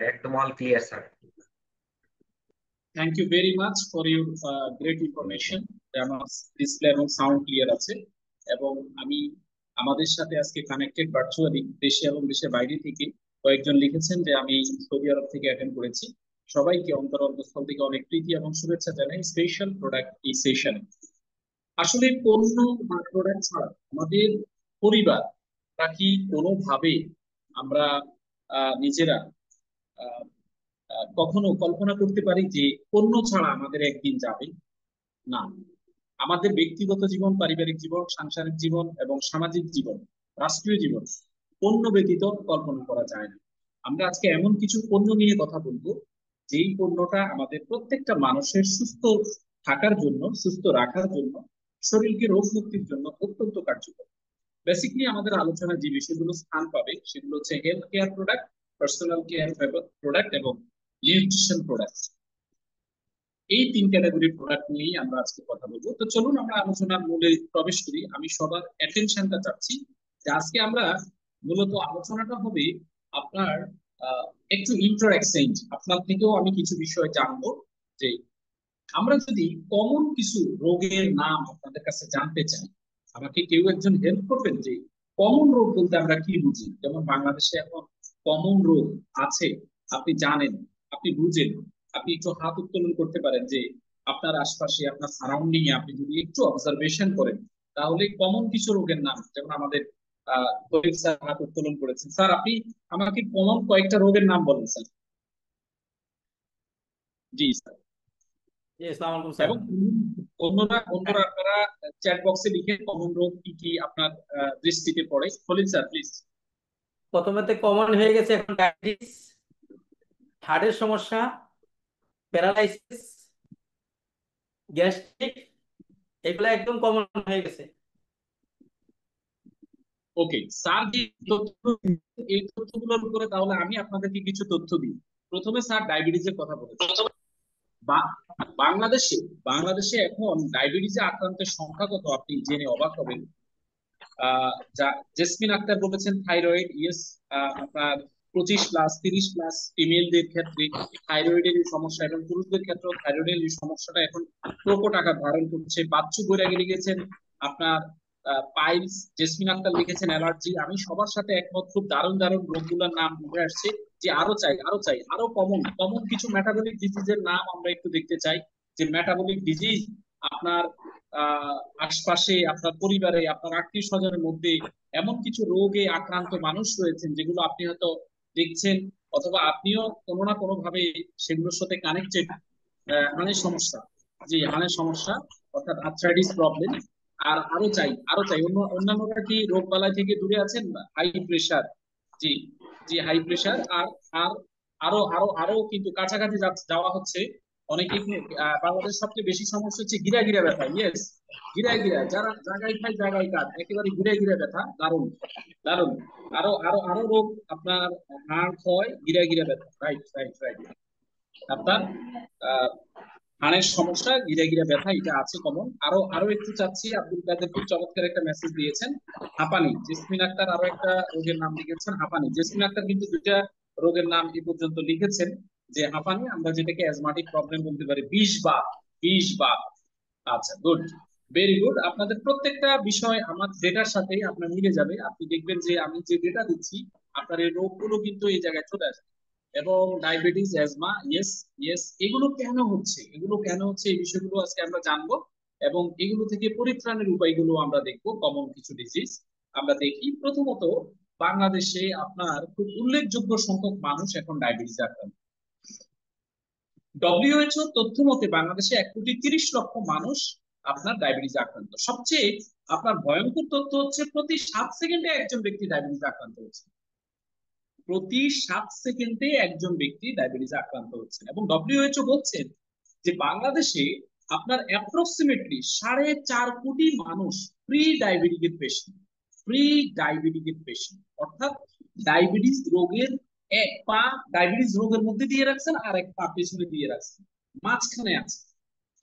একদম all clear sir. Thank you very much for your great information. আমার display এবং sound clear আছে, এবং আমি আমাদের সাথে আজকে কানেক্টেড ভার্চুয়ালি দেশে এবং দেশের বাইরে থেকে কয়েকজন লিখেছেন যে আমি সৌদি আরব থেকে অ্যাটেন্ড করেছি। সবাইকে অন্তরস্থল থেকে অনেক প্রীতি এবং শুভেচ্ছা জানাই স্পেশাল প্রোডাক্ট এই সেশনে। আসলে পণ্য বা প্রোডাক্ট ছাড়া আমাদের পরিবার কি কোনোভাবে আমরা নিজেরা আহ, কখনো কল্পনা করতে পারি যে পণ্য ছাড়া আমাদের একদিন যাবে? না। আমাদের ব্যক্তিগত জীবন, পারিবারিক জীবন, সাংসারিক জীবন এবং সামাজিক জীবন, রাষ্ট্রীয় জীবন পণ্য ব্যতীত কল্পনা করা যায় না। আমরা আজকে এমন কিছু পণ্য নিয়ে কথা বলবো যেই পণ্যটা আমাদের প্রত্যেকটা মানুষের সুস্থ থাকার জন্য, সুস্থ রাখার জন্য, শরীরকে রোগ মুক্তির জন্য অত্যন্ত কার্যকর। বেসিক্যালি আমাদের আলোচনায় যে বিষয়গুলো স্থান পাবে সেগুলো হচ্ছে health care product, personal care product এবং নিউট্রিশন প্রোডাক্ট। এই তিন ক্যাটাগরির প্রোডাক্ট নিয়েই আমরা আজকে কথা বলবো। তো চলুন আমরা আলোচনার মূলে প্রবেশ করি। আমি সবার অ্যাটেনশনটা চাচ্ছি যে আজকে আমরা মূলত আলোচনাটা হবে আপনার আহ, একটু ইন্টার এক্সচেঞ্জ। আপনার থেকেও আমি কিছু বিষয় জানবো যে আমরা যদি কমন কিছু রোগের নাম আপনাদের কাছে জানতে চাই, আমাকে কেউ একজন হেল্প করবেন যে কমন রোগ বলতে আমরা কি বুঝি? যেমন বাংলাদেশে এখন কমন রোগ আছে, আপনি জানেন, আপনি বুঝেন, আপনি একটু হাত উত্তোলন করতে পারেন যে আপনার আশপাশে, আপনার সারাউন্ডিং এ আপনি যদি একটু অবজারভেশন করেন তাহলে কমন কিছু রোগের নাম, যেমন আমাদের তরিক স্যার হাত উত্তোলন করেছেন। স্যার আপনি আমাকে কমন কয়েকটা রোগের নাম বলেন স্যার। জি স্যার। জি, আসসালামু আলাইকুম স্যার। এবং অন্যরা অন্যরা আপনারা চ্যাট বক্সে লিখে কমন রোগ কি কি আপনার দৃষ্টিতে পড়ে। Khalil sir please. প্রথমেতে কমন হয়ে গেছে এখন ডায়াবেটিস, হার্টের সমস্যা, প্যারালাইসিস, গ্যাস্ট্রিক, এগুলো একদম কমন হয়ে গেছে। ওকে স্যার, যে তথ্য, এই তথ্যগুলোর উপরে তাহলে আমি আপনাদেরকে কিছু তথ্য দিই। প্রথমে স্যার ডায়াবেটিসের কথা বলেছেন। বা- বাংলাদেশে বাংলাদেশে এখন ডায়াবেটিসে আক্রান্তের সংখ্যা কত আপনি জেনে অবাক হবেন। যা জেসমিন আক্তার বলেছেন থাইরয়েড, ইয়েস। আপনার 25+, 30+ ফিমেলদের ক্ষেত্রে থাইরয়েডের এই সমস্যা, এবং পুরুষদের ক্ষেত্রে থাইরয়েডের এই সমস্যাটা এখন প্রকট আকার ধারণ করছে। বাচ্চু বৈরাগী লিখেছেন আপনার পাইলস, জেসমিন আক্তার লিখেছেন অ্যালার্জি। আমি সবার সাথে একমত, খুব দারুণ দারুণ রোগগুলোর নাম উঠে আসছে। যে আরো চাই, আরো চাই, আরো কমন কমন কিছু মেটাবলিক ডিজিজের নাম আমরা একটু দেখতে চাই। যে মেটাবলিক ডিজিজ আপনার আশপাশে, আপনার পরিবারে, আপনার আত্মীয় স্বজনের মধ্যে এমন কিছু রোগে আক্রান্ত মানুষ রয়েছেন যেগুলো আপনি হয়তো দেখছেন, অথবা আপনিও কোনো না কোনো ভাবে সেগুলোর সাথে কানেক্টেড। হাড়ের সমস্যা, জি হাড়ের সমস্যা, অর্থাৎ আর্থ্রাইটিস প্রবলেম। আর আরো চাই, আরো চাই, অন্যান্যরা কি রোগ বালাই থেকে দূরে আছেন? হাই প্রেশার, জি, জি হাই প্রেশার। আর আর আরো আরো আরো কিন্তু কাছাকাছি যাওয়া হচ্ছে অনেকেই। বাংলাদেশ সবচেয়ে বেশি সমস্যা হচ্ছে গিরা গিরা ব্যথা, ইয়েস। গিরা গিরা, যারা জায়গায় খায় জায়গায় কাজ, একেবারে গিরা গিরা ব্যথা, দারুণ দারুণ। আরো আরো আরো রোগ আপনার হাড় ক্ষয়, গিরা গিরা ব্যথা, রাইট রাইট রাইট। আপনার আহ হাড়ের সমস্যা, গিরা গিরা ব্যথা, এটা আছে কমন। আরো আরো একটু চাচ্ছি, আব্দুল কাদের খুব চমৎকার একটা মেসেজ দিয়েছেন, হাঁপানি। জেসমিন আক্তার আরো একটা রোগের নাম লিখেছেন, হাঁপানি। জেসমিন আক্তার কিন্তু দুইটা রোগের নাম এ পর্যন্ত লিখেছেন। যে হাঁপানি, আমরা যেটাকে অ্যাজমাটিক প্রবলেম বলতে পারি, বিষ বাত, বিষ বাত। আচ্ছা, গুড, ভেরি গুড। আপনাদের প্রত্যেকটা বিষয় আমার ডেটার সাথে আপনার মিলে যাবে। আপনি দেখবেন যে আমি যে ডেটা দিচ্ছি আপনার এই রোগগুলো কিন্তু এই জায়গায় চলে আসবে। এবং ডায়াবেটিস, অ্যাজমা, ইয়েস ইয়েস, এগুলো কেন হচ্ছে, এগুলো কেন হচ্ছে, এই বিষয়গুলো আজকে আমরা জানবো। এবং এগুলো থেকে পরিত্রাণের উপায়গুলো আমরা দেখবো। কমন কিছু ডিজিজ আমরা দেখি। প্রথমত, বাংলাদেশে আপনার খুব উল্লেখযোগ্য সংখ্যক মানুষ এখন ডায়াবেটিস আক্রান্ত। ডব্লিউএইচও তথ্য মতে বাংলাদেশে 1,30,00,000 মানুষ আপনার ডায়াবেটিস আক্রান্ত। সবচেয়ে আপনার ভয়ঙ্কর তথ্য হচ্ছে প্রতি 7 সেকেন্ডে একজন ব্যক্তি ডায়াবেটিস আক্রান্ত হচ্ছে। প্রতি 7 সেকেন্ডে একজন ব্যক্তি ডায়াবেটিস আক্রান্ত হচ্ছে। এবং ডব্লিউএইচও বলছেন যে বাংলাদেশে আপনার অ্যাপ্রক্সিমেটলি 4.5 কোটি মানুষ প্রি ডায়াবেটিকের পেশেন্ট, প্রি ডায়াবেটিকের পেশেন্ট, অর্থাৎ ডায়াবেটিস রোগের এক পা ডায়াবেটিস রোগের মধ্যে দিয়ে রাখছেন, আর এক পা পেছনে দিয়ে রাখছেন, মাঝখানে আছে।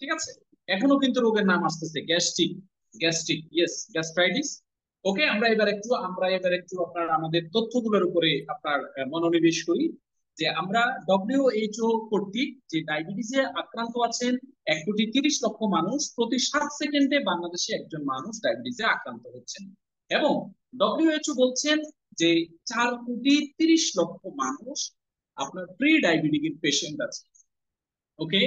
ঠিক আছে, এখনো কিন্তু রোগের নাম আসতেছে গ্যাস্ট্রিক, গ্যাস্ট্রিক, ইয়েস, গ্যাস্ট্রাইটিস। ওকে, আমরা এবার একটু আপনার আমাদের তথ্যগুলোর উপরে আপনার মনোনিবেশ করি। যে আমরা WHO কর্তৃক যে ডায়াবেটিসে আক্রান্ত আছেন 1,30,00,000 মানুষ, প্রতি 7 সেকেন্ডে বাংলাদেশে একজন মানুষ ডায়াবেটিসে আক্রান্ত হচ্ছেন। এবং WHO বলছেন যে 4,30,00,000 মানুষ আপনার প্রি ডায়াবেটিক পেশেন্ট আছে। ওকে,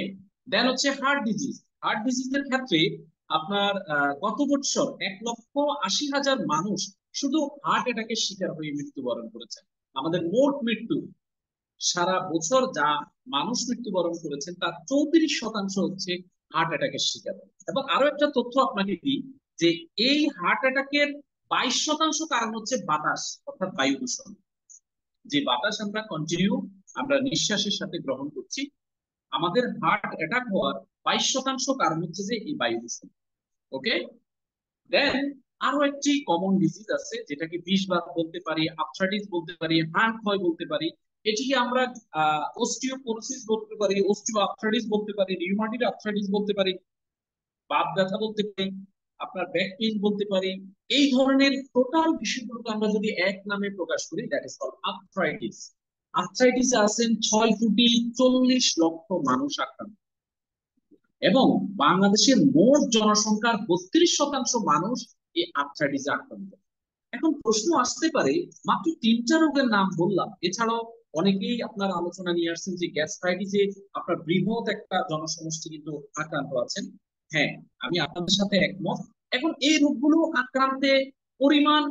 দেন হচ্ছে হার্ট ডিজিজ। হার্ট ডিজিজের ক্ষেত্রে আপনার গত বছর 1,80,000 মানুষ শুধু হার্ট অ্যাটাকের শিকার হয়ে মৃত্যুবরণ করেছেন। আমাদের মোট মৃত্যু সারা বছর যা মানুষ মৃত্যুবরণ করেছেন তার 34% হচ্ছে হার্ট অ্যাটাকের শিকার। এবং আরো একটা তথ্য আপনাকে দিই যে এই হার্ট অ্যাটাকের 22% কারণ হচ্ছে বাতাস, অর্থাৎ বায়ু দূষণ। যে বাতাস আমরা কন্টিনিউ আমরা নিঃশ্বাসের সাথে গ্রহণ করছি, আমাদের হার্ট অ্যাটাক হওয়ার 22% কারণ হচ্ছে যে এই বায়ু দূষণ। ওকে, দেন আরো একটি কমন ডিজিজ আছে যেটাকে বিষবাত বলতে পারি, আর্থ্রাইটিস বলতে পারি, হাড় ক্ষয় বলতে পারি। এটিকে আমরা অস্টিওপোরোসিস বলতে পারি, অস্টিও আর্থ্রাইটিস বলতে পারি, রিউমাটয়েড আর্থ্রাইটিস বলতে পারি, বাত ব্যথা বলতে পারি, আপনার ব্যাক পেইন বলতে পারি। এই ধরনের টোটাল বিষয়গুলোকে আমরা যদি এক নামে প্রকাশ করি, দ্যাট ইজ কল্ড আর্থ্রাইটিস। আর্থ্রাইটিসে আছেন 6,40,00,000 মানুষ আক্রান্ত, এবং বাংলাদেশের মোট জনসংখ্যার 32% মানুষ এই আর্থ্রাইটিসে আক্রান্ত। এখন প্রশ্ন আসতে পারে, মাত্র 3টা রোগের নাম বললাম, এছাড়াও অনেকেই আপনার আলোচনা নিয়ে আসছেন যে গ্যাস্ট্রাইটিসে আপনার বৃহৎ একটা জনসমষ্টি কিন্তু আক্রান্ত আছেন। হ্যাঁ, আমি আপনাদের সাথে একমত। এখন এই রোগগুলো আক্রান্তের পরিমাণ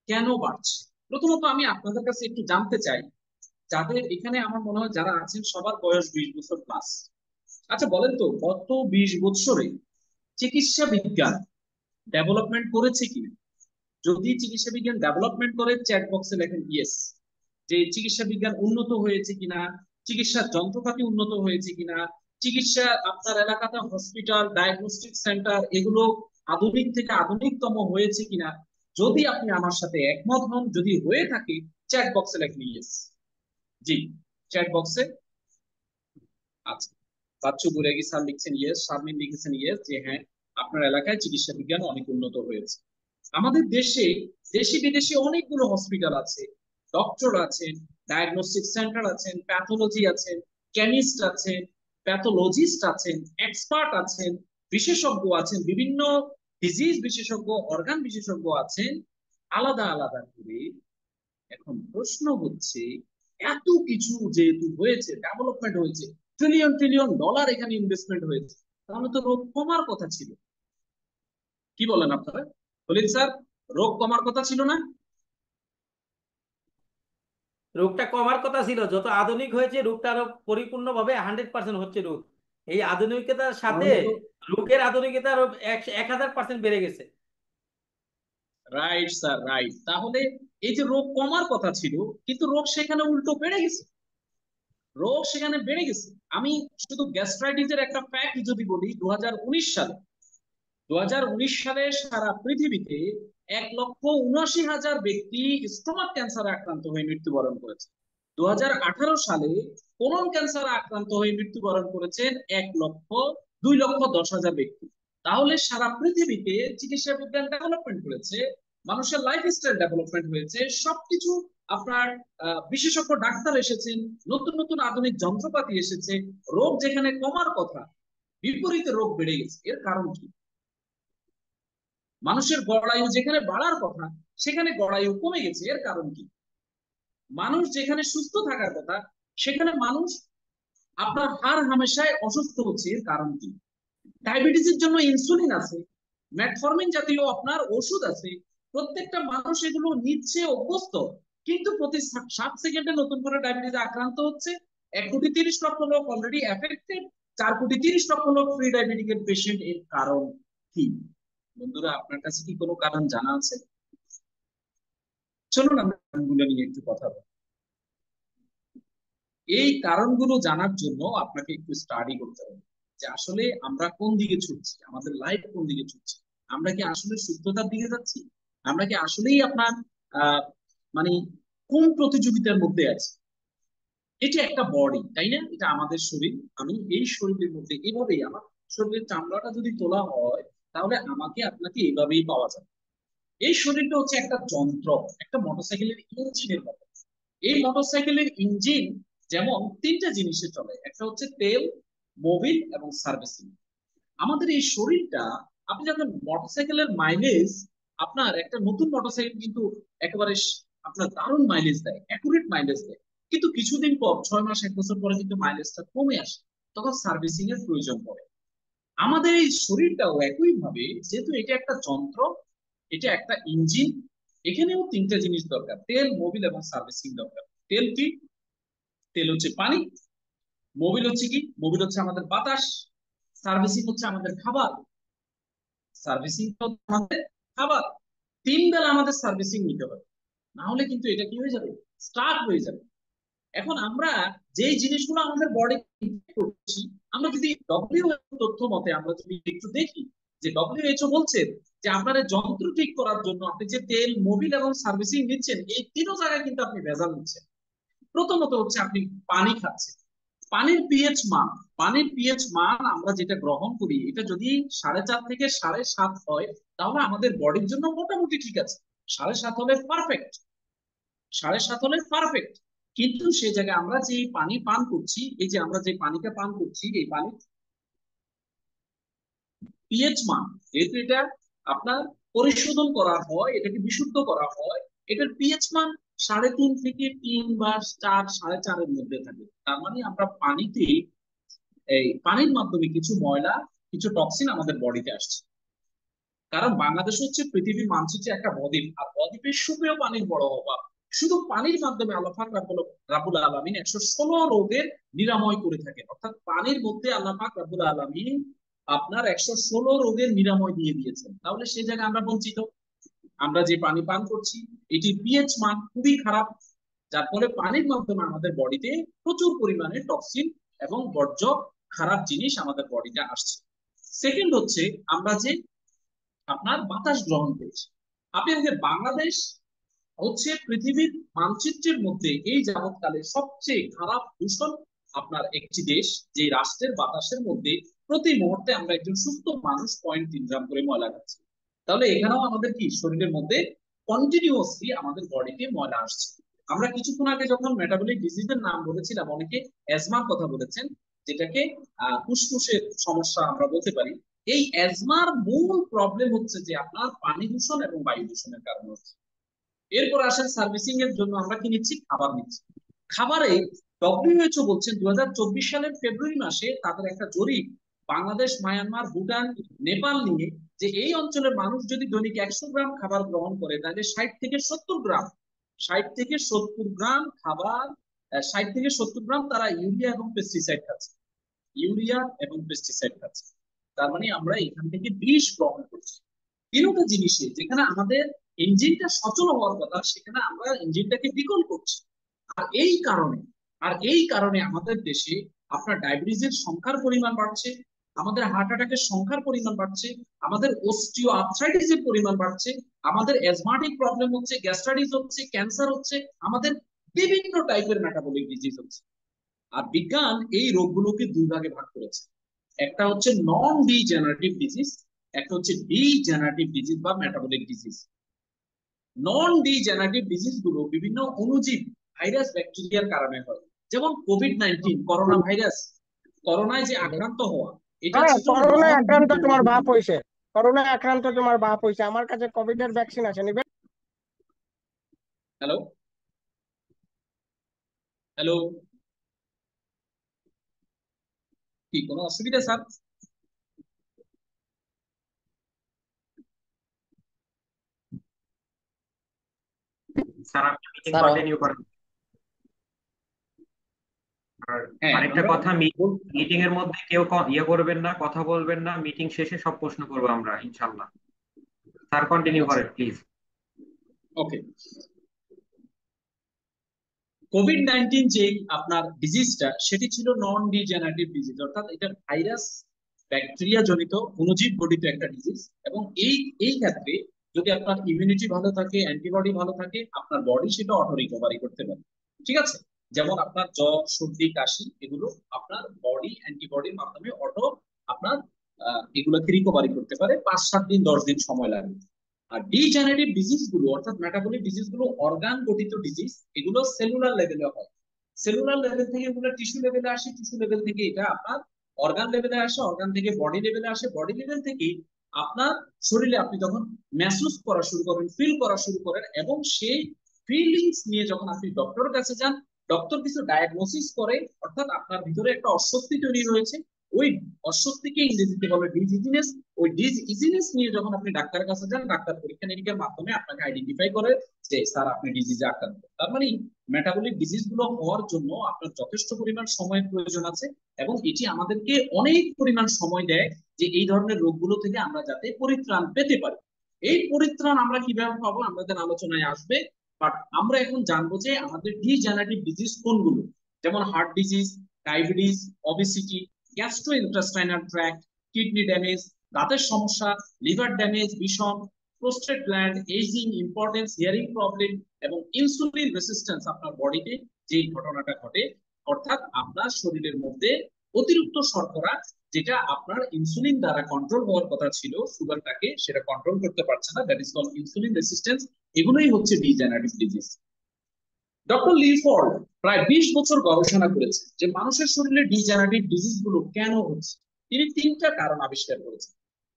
কেন বাড়ছে? প্রথমত আমি আপনাদের কাছে একটু জানতে চাই, যাদের এখানে আমার মনে হয় যারা আছেন সবার বয়স 20 বছর প্লাস। আচ্ছা বলেন তো, গত 20 বছরে চিকিৎসা বিজ্ঞান ডেভেলপমেন্ট করেছে কিনা? যদি চিকিৎসা বিজ্ঞান ডেভেলপমেন্ট করে, চ্যাট বক্সে লেখেন ইয়েস। যে চিকিৎসা বিজ্ঞান উন্নত হয়েছে কিনা, চিকিৎসার যন্ত্রপাতি উন্নত হয়েছে কিনা, চিকিৎসা আপনার এলাকাতে হসপিটাল, ডায়াগনস্টিক সেন্টার এগুলো আধুনিক থেকে আধুনিকতম হয়েছে কিনা, যদি আপনি আমার সাথে একমত হন, যদি হয়ে থাকে, চ্যাট বক্সে লেখেন ইয়েস। জি, চ্যাট বক্সে। আচ্ছা, বাচ্চু বুরেগি স্যার লিখছেন ইয়েস, শারমিন লিখেছেন ইয়েস, যে হ্যাঁ আপনার এলাকায় চিকিৎসা বিজ্ঞান অনেক উন্নত হয়েছে। আমাদের দেশে দেশি বিদেশি অনেকগুলো হসপিটাল আছে, ডক্টর আছেন, ডায়াগনস্টিক সেন্টার আছেন, প্যাথোলজি আছেন, কেমিস্ট আছেন, প্যাথোলজিস্ট আছেন, এক্সপার্ট আছেন, বিশেষজ্ঞ আছেন, বিভিন্ন ডিজিজ বিশেষজ্ঞ, অর্গান বিশেষজ্ঞ আছেন, আলাদা আলাদা করে। এখন প্রশ্ন হচ্ছে, এত কিছু যেহেতু হয়েছে, ডেভেলপমেন্ট হয়েছে, ট্রিলিয়ন ট্রিলিয়ন ডলার এখানে ইনভেস্টমেন্ট হয়েছে, তাহলে তো রোগ কমার কথা ছিল। কি বলেন আপনারা? বলেন স্যার, রোগ কমার কথা ছিল না? রোগটা কমার কথা ছিল, যত আধুনিক হয়েছে রোগটা আরো পরিপূর্ণভাবে 100% হচ্ছে রোগ। এই আধুনিকতার সাথে তাহলে তো রোগের আধুনিকতা আরো 1000% বেড়ে গেছে। Right sir, right. তাহলে এই যে রোগ কমার কথা ছিল, কিন্তু রোগ সেখানে উল্টো বেড়ে গেছে। রোগ সেখানে বেড়ে গেছে। আমি শুধু গ্যাস্ট্রাইটিসের একটা ফ্যাক্ট যদি বলি, 2019 সালে 2019 সালে সারা পৃথিবীতে 1,79,000 ব্যক্তি স্টোমাক ক্যান্সারে আক্রান্ত হয়ে মৃত্যুবরণ করেছে। 2018 সালে কোলন ক্যান্সারে আক্রান্ত হয়ে মৃত্যুবরণ করেছেন 2,10,000 ব্যক্তি। তাহলে সারা পৃথিবীতে চিকিৎসা বিজ্ঞান ডেভেলপমেন্ট করেছে, মানুষের লাইফস্টাইল ডেভেলপমেন্ট হয়েছে, সবকিছু আপনার বিশেষজ্ঞ ডাক্তার এসেছেন, নতুন নতুন আধুনিক যন্ত্রপাতি এসেছে। রোগ যেখানে কমার কথা, বিপরীতে রোগ বেড়ে গেছে। এর কারণ কি? মানুষের গড়ায়ু যেখানে বাড়ার কথা, সেখানে গড়ায়ু কমে গেছে। এর কারণ কি? মানুষ যেখানে সুস্থ থাকার কথা, সেখানে মানুষ আপনার হার হামেশায় অসুস্থ হচ্ছে। এর কারণ কি? ডায়াবেটিসের জন্য ইনসুলিন আছে, মেটফর্মিন জাতীয় আপনার ওষুধ আছে, প্রত্যেকটা মানুষ এগুলো নিচ্ছে, অভ্যস্ত, কিন্তু প্রতি 7 সেকেন্ডে নতুন করে ডায়াবেটিস আক্রান্ত হচ্ছে। 1,30,00,000 লোক অলরেডি এফেক্টেড, 4,30,00,000 লোক প্রি ডায়াবেটিকের পেশেন্ট। এর কারণ কি? বন্ধুরা, আপনার কাছে কি কোনো কারণ জানা আছে? চলুন আমরা কারণগুলো নিয়ে একটু কথা বলি। এই কারণগুলো জানার জন্য আপনাকে একটু স্টাডি করতে হবে যে আসলে আমরা কোন দিকে ছুটছি, আমাদের লাইফ কোন দিকে ছুটছে। আমরা কি আসলে সুস্থতার দিকে যাচ্ছি? আমরা কি আসলেই আপনার আহ মানে কোন প্রতিযোগিতার মধ্যে আছি? এটা একটা বডি, তাই না? এটা আমাদের শরীর। আমি এই শরীরের মধ্যে এভাবেই, আমার শরীরের চামড়াটা যদি তোলা হয়, তাহলে আমাকে আপনাকে এভাবেই পাওয়া যাবে। এই শরীরটা হচ্ছে একটা যন্ত্র, একটা মোটরসাইকেলের ইঞ্জিনের মতো। এই মোটরসাইকেলের ইঞ্জিন যেমন তিনটা জিনিসে চলে, একটা হচ্ছে তেল, মোবিল এবং সার্ভিসিং। আমাদের এই শরীরটা, আপনি যখন মোটরসাইকেলের মাইলেজ, আপনার একটা নতুন মোটরসাইকেল কিন্তু একেবারে আপনার দারুণ মাইলেজ দেয়, অ্যাকুরেট মাইলেজ দেয়, কিন্তু কিছুদিন পর 6 মাস 1 বছর পরে কিন্তু মাইলেজটা কমে আসে, তখন সার্ভিসিং এর প্রয়োজন পড়ে। আমাদের এই শরীরটাও একই ভাবে, যেহেতু এটা একটা যন্ত্র, এটা একটা ইঞ্জিন, এখানেও তিনটা জিনিস দরকার, তেল, মোবিল এবং সার্ভিসিং দরকার। তেল কি? তেল হচ্ছে পানি। মোবিল হচ্ছে কি? মোবিল হচ্ছে আমাদের বাতাস। সার্ভিসিং হচ্ছে আমাদের খাবার। সার্ভিসিং আমাদের খাবার। 3 বেলা আমাদের সার্ভিসিং নিতে হবে, না হলে কিন্তু এটা কি হয়ে যাবে, স্টার্ট হয়ে যাবে। এখন আমরা যেই জিনিসগুলো আমাদের বডি করছি, আমরা যদি ডব্লিউএইচও তথ্য মতে আমরা যদি একটু দেখি, যে ডব্লিউএইচও বলছে যে আপনার যন্ত্র ঠিক করার জন্য আপনি যে তেল, মোবিল এবং সার্ভিসিং নিচ্ছেন, এই তিনও জায়গায় কিন্তু আপনি ভেজাল নিচ্ছেন। প্রথমত হচ্ছে আপনি পানি খাচ্ছেন, পানির পিএইচ মান, পানির পিএইচ মান আমরা যেটা গ্রহণ করি, এটা যদি 4.5 থেকে 7.5 হয়, তাহলে আমাদের বডির জন্য মোটামুটি ঠিক আছে। 7.5 হলে পারফেক্ট, 7.5 হলে পারফেক্ট। কিন্তু সে জায়গায় আমরা যে পানি পান করছি, এই যে আমরা যে পানিটা পান করছি, এই পানি পিএইচ মান, যেহেতু এটা আপনার পরিশোধন করা হয়, এটাকে বিশুদ্ধ করা হয়, এটার পিএইচ মান 3.5 থেকে 3 বা 4, 4.5-এর মধ্যে থাকে। তার মানে আমরা পানিতে, এই পানির মাধ্যমে কিছু ময়লা, কিছু টক্সিন আমাদের বডিতে আসছে। কারণ বাংলাদেশ হচ্ছে পৃথিবীর মানচিত্রে একটা বদ্বীপ, আর বদ্বীপের সুপেয় পানির বড় অভাব। শুধু পানির মাধ্যমে আল্লাহ পাক রাব্বুল আলামিন 116 রোগের নিরাময় করে থাকেন, অর্থাৎ পানির মধ্যে আল্লাহ পাক রাব্বুল আলামিন আপনার 116 রোগের নিরাময় দিয়ে দিয়েছেন। তাহলে সেই জায়গায় আমরা বঞ্চিত। আমরা যে পানি পান করছি, এটির পিএইচ মান খুবই খারাপ, যার ফলে পানির মাধ্যমে আমাদের বডিতে প্রচুর পরিমাণে টক্সিন এবং বর্জ্য খারাপ জিনিস আমাদের বডিতে আসছে। সেকেন্ড হচ্ছে আমরা যে আপনার বাতাস গ্রহণ করছি। আপনি দেখেন বাংলাদেশ হচ্ছে পৃথিবীর মানচিত্রের মধ্যে এই যাবৎকালে সবচেয়ে খারাপ দূষণ আপনার একটি দেশ, যে রাষ্ট্রের বাতাসের মধ্যে প্রতি মুহূর্তে আমরা একজন সুস্থ মানুষ 0.3 গ্রাম করে ময়লা খাচ্ছি। তাহলে এখানেও আমাদের কি শরীরের মধ্যে কন্টিনিউয়াসলি আমাদের বডিতে ময়লা আসছে। আমরা কিছুক্ষণ আগে যখন মেটাবলিক ডিজিজের নাম বলেছিলাম, অনেকে অ্যাজমার কথা বলেছেন, যেটাকে ফুসফুসের সমস্যা আমরা বলতে পারি। এই অ্যাজমার মূল প্রবলেম হচ্ছে যে আপনার পানি দূষণ এবং বায়ু দূষণের কারণে হচ্ছে। এরপর আসেন সার্ভিসিং এর জন্য আমরা কি নিচ্ছি, খাবার নিচ্ছি। খাবারে ডব্লিউএইচও বলছেন 2024 সালের ফেব্রুয়ারি মাসে তাদের একটা জরিপ বাংলাদেশ, মায়ানমার, ভুটান, নেপাল নিয়ে, যে এই অঞ্চলের মানুষ যদি দৈনিক 100 গ্রাম খাবার গ্রহণ করে, তাহলে 60 থেকে 70 গ্রাম, 60 থেকে 70 গ্রাম খাবার, 60 থেকে 70 গ্রাম তারা ইউরিয়া এবং পেস্টিসাইড খাচ্ছে, ইউরিয়া এবং পেস্টিসাইড খাচ্ছে। তার মানে আমরা এখান থেকে বিষ গ্রহণ করছি। তিনটা জিনিসে যেখানে আমাদের ইঞ্জিনটা সচল হওয়ার কথা, সেখানে আমরা ইঞ্জিনটাকে বিকল করছি। আর এই কারণে, আমাদের দেশে আপনার ডায়াবেটিসের সংখ্যার পরিমাণ বাড়ছে, আমাদের হার্ট অ্যাটাকের সংখ্যার পরিমাণ বাড়ছে, আমাদের অস্টিও আর্থ্রাইটিসের পরিমাণ বাড়ছে, আমাদের অ্যাজমাটিক প্রবলেম হচ্ছে, গ্যাস্ট্রাইটিস হচ্ছে, ক্যান্সার হচ্ছে, আমাদের বিভিন্ন টাইপের মেটাবলিক ডিজিজ হচ্ছে। আর বিজ্ঞান এই রোগগুলোকে দুই ভাগে ভাগ করেছে, একটা হচ্ছে নন ডিজেনারেটিভ ডিজিজ, একটা হচ্ছে ডিজেনারেটিভ ডিজিজ বা মেটাবলিক ডিজিজ। নন ডিজেনারেটিভ ডিজিজ গুলো বিভিন্ন অণুজীব, ভাইরাস, ব্যাকটেরিয়ার কারণে হয়। যেমন কোভিড-19, করোনা ভাইরাস, করোনায় যে আক্রান্ত হওয়া, এটা হ্যাঁ, হচ্ছে করোনায় নন আক্রান্ত তোমার ডিজেনারেটিভ বাপ ডিজিজ। হইছে। করোনায় আক্রান্ত তোমার বাপ হইছে, আমার কাছে কোভিড এর ভ্যাকসিন আছে, নিবে? হ্যালো, হ্যালো, কি কোনো অসুবিধা স্যার? স্যার আপনি মিটিং স্যার কন্টিনিউ করেন। আর হ্যাঁ, আরেকটা আমরা কথা, মিটিং এর মধ্যে কেউ ইয়ে করবেন না, কথা বলবেন না, মিটিং শেষে সব প্রশ্ন করবো আমরা ইনশাল্লাহ। স্যার কন্টিনিউ আচ্ছা, করেন প্লিজ। ওকে। কোভিড-19 যে আপনার ডিজিজটা, সেটি ছিল নন ডিজেনারেটিভ ডিজিজ, অর্থাৎ এটা ভাইরাস, ব্যাকটেরিয়া জনিত, অণুজীব গঠিত একটা ডিজিজ। এবং এই এই ক্ষেত্রে যদি আপনার ইমিউনিটি ভালো থাকে, অ্যান্টিবডি ভালো থাকে, আপনার বডি সেটা অটো রিকভারি করতে পারে। ঠিক আছে? যেমন আপনার জ্বর, সর্দি, কাশি, এগুলো আপনার বডি অ্যান্টিবডির মাধ্যমে অটো আপনার এগুলোকে রিকভারি করতে পারে, 5-7 দিন 10 দিন সময় লাগে। আর ডিজেনারেটিভ ডিজিজ গুলো, অর্থাৎ মেটাবলিক ডিজিজ গুলো অর্গান গঠিত ডিজিজ, এগুলো সেলুলার লেভেলে হয়। সেলুলার লেভেল থেকে এগুলো টিস্যু লেভেলে আসে, টিস্যু লেভেল থেকে এটা আপনার অর্গান লেভেলে আসে, অর্গান থেকে বডি লেভেলে আসে, বডি লেভেল থেকে আপনার শরীরে আপনি যখন মেহসুস করা শুরু করেন, ফিল করা শুরু করেন, এবং সেই ফিলিংস নিয়ে যখন আপনি ডক্টরের কাছে যান, ডক্টর কিছু ডায়াগনোসিস করে, অর্থাৎ আপনার ভিতরে একটা অস্বস্তি তৈরি হয়েছে, ওই অস্বস্তিকে ইংরেজিতে বলে ডিজিনেস। ওই ডিজিনেস নিয়ে যখন আপনি ডাক্তারের কাছে যান, ডাক্তার পরীক্ষা নিরীক্ষার মাধ্যমে আপনাকে আইডেন্টিফাই করে যে স্যার আপনি ডিজিজে আক্রান্ত। তার মানে মেটাবলিক ডিজিজ গুলো হওয়ার জন্য আপনার যথেষ্ট পরিমাণ সময়ের প্রয়োজন আছে, এবং এটি আমাদেরকে অনেক পরিমাণ সময় দেয় যে এই ধরনের রোগগুলো থেকে আমরা যাতে পরিত্রাণ পেতে পারি। এই পরিত্রাণ আমরা কিভাবে পাবো আমাদের আলোচনায় আসবে, বাট আমরা এখন জানবো যে আমাদের ডিজেনারেটিভ ডিজিজ কোনগুলো, যেমন heart disease, diabetes, obesity, gastro intestinal tract, kidney damage, দাঁতের সমস্যা, লিভার ড্যামেজ, বিষম, prostate gland, ageing, impotence, hearing problem, এবং ইনসুলিন রেসিস্ট্যান্স। আপনার বডিতে যে ঘটনাটা ঘটে, অর্থাৎ আপনার শরীরের মধ্যে অতিরিক্ত শর্করা, যেটা আপনার ইনসুলিন দ্বারা কন্ট্রোল হওয়ার কথা ছিল সুগারটাকে, সেটা কন্ট্রোল করতে পারছে না, that is called insulin resistance. এগুলোই হচ্ছে ডিজেনারেটিভ ডিজিজ। ডক্টর লিফোর্ড প্রায় 20 বছর গবেষণা করেছেন যে মানুষের শরীরে ডিজেনারেটিভ ডিজিজ গুলো কেন হচ্ছে। তিনি 3টা কারণ আবিষ্কার করেছেন।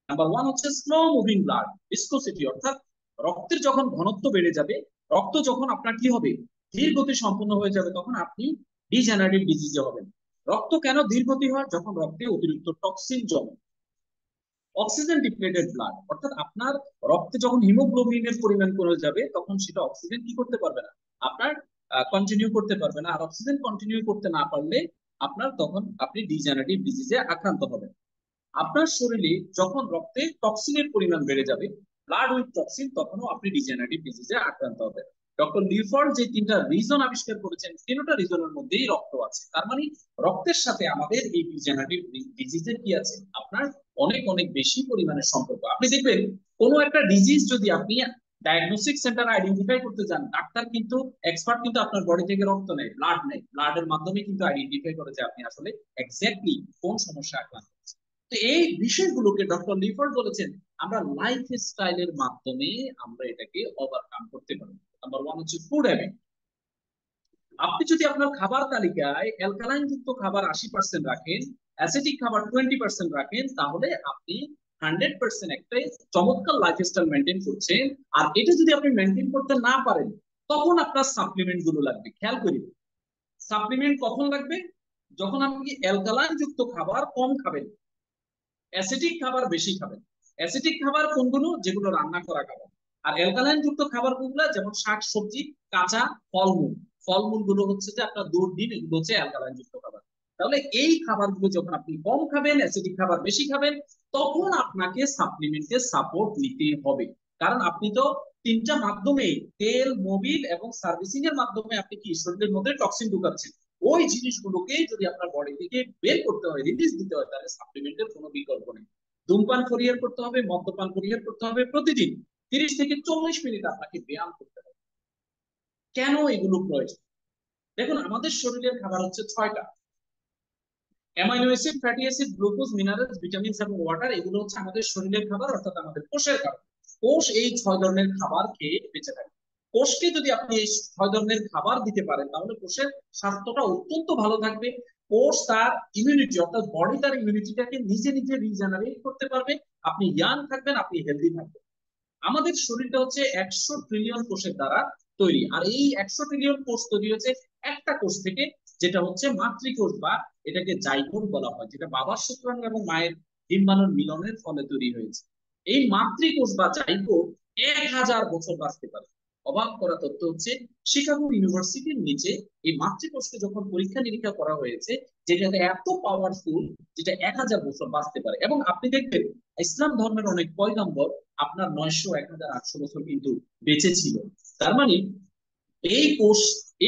নাম্বার 1 হচ্ছে স্লো মুভিং ব্লাড ভিসকোসিটি, অর্থাৎ রক্তের যখন ঘনত্ব বেড়ে যাবে, রক্ত যখন আপনার কি হবে, ধীর গতি সম্পন্ন হয়ে যাবে, তখন আপনি ডিজেনারেটিভ ডিজিজে হবেন। রক্ত কেন ধীর গতি হয়? যখন রক্তে অতিরিক্ত টক্সিন জমে। অক্সিজেন ডিপ্লেটেড ব্লাড, অর্থাৎ আপনার রক্তে যখন হিমোগ্লোবিনের পরিমাণ কমে যাবে, তখন সেটা অক্সিজেন কি করতে পারবে না, আপনার কন্টিনিউ করতে পারবে না। আর অক্সিজেন কন্টিনিউ করতে না পারলে আপনার তখন আপনি ডিজেনারেটিভ ডিজিজে আক্রান্ত হবেন। আপনার শরীরে যখন রক্তে টক্সিনের পরিমাণ বেড়ে যাবে, ব্লাড উইথ টক্সিন, তখনও আপনি ডিজেনারেটিভ ডিজিজে আক্রান্ত হবেন। ডক্টর লিফোর্ড যে 3টা রিজন আবিষ্কার করেছেন, 3টা রিজনের মধ্যেই রক্ত আছে। তার মানে রক্তের সাথে আমাদের এই ডিজেনারেটিভ ডিজিজের কি আছে, আপনার অনেক অনেক বেশি পরিমাণের সম্পর্ক। আপনি দেখবেন কোনো একটা ডিজিজ যদি আপনি ডায়াগনস্টিক সেন্টার আইডেন্টিফাই করতে যান, ডাক্তার কিন্তু এক্সপার্ট কিন্তু আপনার বডি থেকে রক্ত নেয়, ব্লাড নেয়, ব্লাডের মাধ্যমে কিন্তু আইডেন্টিফাই করে যে আপনি আসলে এক্স্যাক্টলি কোন সমস্যা আক্রান্ত। তো এই বিষয়গুলোকে ডক্টর লিফোর্ড বলেছেন আমরা লাইফ স্টাইলের মাধ্যমে আমরা এটাকে ওভারকাম করতে পারি। নাম্বার 1 হচ্ছে ফুড হ্যাবিট। আপনি যদি আপনার খাবার তালিকায় অ্যালকালাইন যুক্ত খাবার 80% রাখেন, অ্যাসিডিক খাবার 20% রাখেন, তাহলে আপনি 100% একটা চমৎকার লাইফস্টাইল মেনটেন করছেন। আর এটা যদি আপনি মেনটেন করতে না পারেন, তখন আপনার সাপ্লিমেন্ট গুলো লাগবে। খেয়াল করি, সাপ্লিমেন্ট কখন লাগবে? যখন আপনি অ্যালকালাইন যুক্ত খাবার কম খাবেন, অ্যাসিডিক খাবার বেশি খাবেন। অ্যাসিডিক খাবার কোনগুলো? যেগুলো রান্না করা খাবার। আর অ্যালকালাইন যুক্ত খাবার কোনগুলো? যেমন শাক সবজি, কাঁচা ফলমূল। ফলমূল গুলো হচ্ছে যে আপনার দুধ, ডিম, এগুলো হচ্ছে অ্যালকালাইন যুক্ত খাবার। তাহলে এই খাবারগুলো যখন আপনি কম খাবেন, অ্যাসিডিক খাবার বেশি খাবেন, তখন আপনাকে সাপ্লিমেন্টের সাপোর্ট নিতে হবে। কারণ আপনি তো 3টা মাধ্যমে, তেল, মোবিল এবং সার্ভিসিং এর মাধ্যমে আপনি কি শরীরের মধ্যে টক্সিন ঢুকাচ্ছেন। ওই জিনিসগুলোকে যদি আপনার বডি থেকে বের করতে হয়, রিলিজ দিতে হয়, তাহলে সাপ্লিমেন্টের কোনো বিকল্প নেই। ধূমপান পরিহার করতে হবে, মদ্যপান পরিহার করতে হবে, প্রতিদিন 30 থেকে 40 মিনিট আপনাকে ব্যায়াম করতে হবে। কেন এগুলো প্রয়োজন? দেখুন, আমাদের শরীরের খাবার হচ্ছে 6টা: amino acid, fatty acid, glucose, minerals, vitamins এবং ওয়াটার। এগুলো হচ্ছে আমাদের শরীরের খাবার, অর্থাৎ আমাদের কোষের খাবার। কোষ এই 6 ধরনের খাবার খেয়ে বেঁচে থাকে। কোষকে যদি আপনি এই 6 ধরনের খাবার দিতে পারেন, তাহলে কোষের স্বাস্থ্যটা অত্যন্ত ভালো থাকবে। কোষ তার ইমিউনিটি, অর্থাৎ বডি তার ইমিউনিটিটাকে নিজে নিজে রিজেনারেট করতে পারবে। আপনি ইয়াং থাকবেন, আপনি হেলদি থাকবেন। আমাদের শরীরটা হচ্ছে 100 ট্রিলিয়ন কোষের দ্বারা তৈরি। আর এই 100 ট্রিলিয়ন কোষ তৈরি হচ্ছে একটা কোষ থেকে, যেটা হচ্ছে মাতৃকোষ, বা এটাকে জাইগোট বলা হয়, যেটা বাবার শুক্রাণু এবং মায়ের ডিম্বাণুর মিলনের ফলে তৈরি হয়েছে। এই মাতৃকোষ বা জাইগোট 1000 বছর বাঁচতে পারে। অবাক করা তথ্য হচ্ছে, শিকাগো ইউনিভার্সিটির নিচে এই মাতৃকোষকে যখন পরীক্ষা নিরীক্ষা করা হয়েছে, যেটাতে এত পাওয়ারফুল, যেটা 1000 বছর বাঁচতে পারে। এবং আপনি দেখবেন ইসলাম ধর্মের অনেক পয়গম্বর আপনার 900, 1000, 800 বছর কিন্তু বেঁচে ছিল। তার মানে এই কোষ,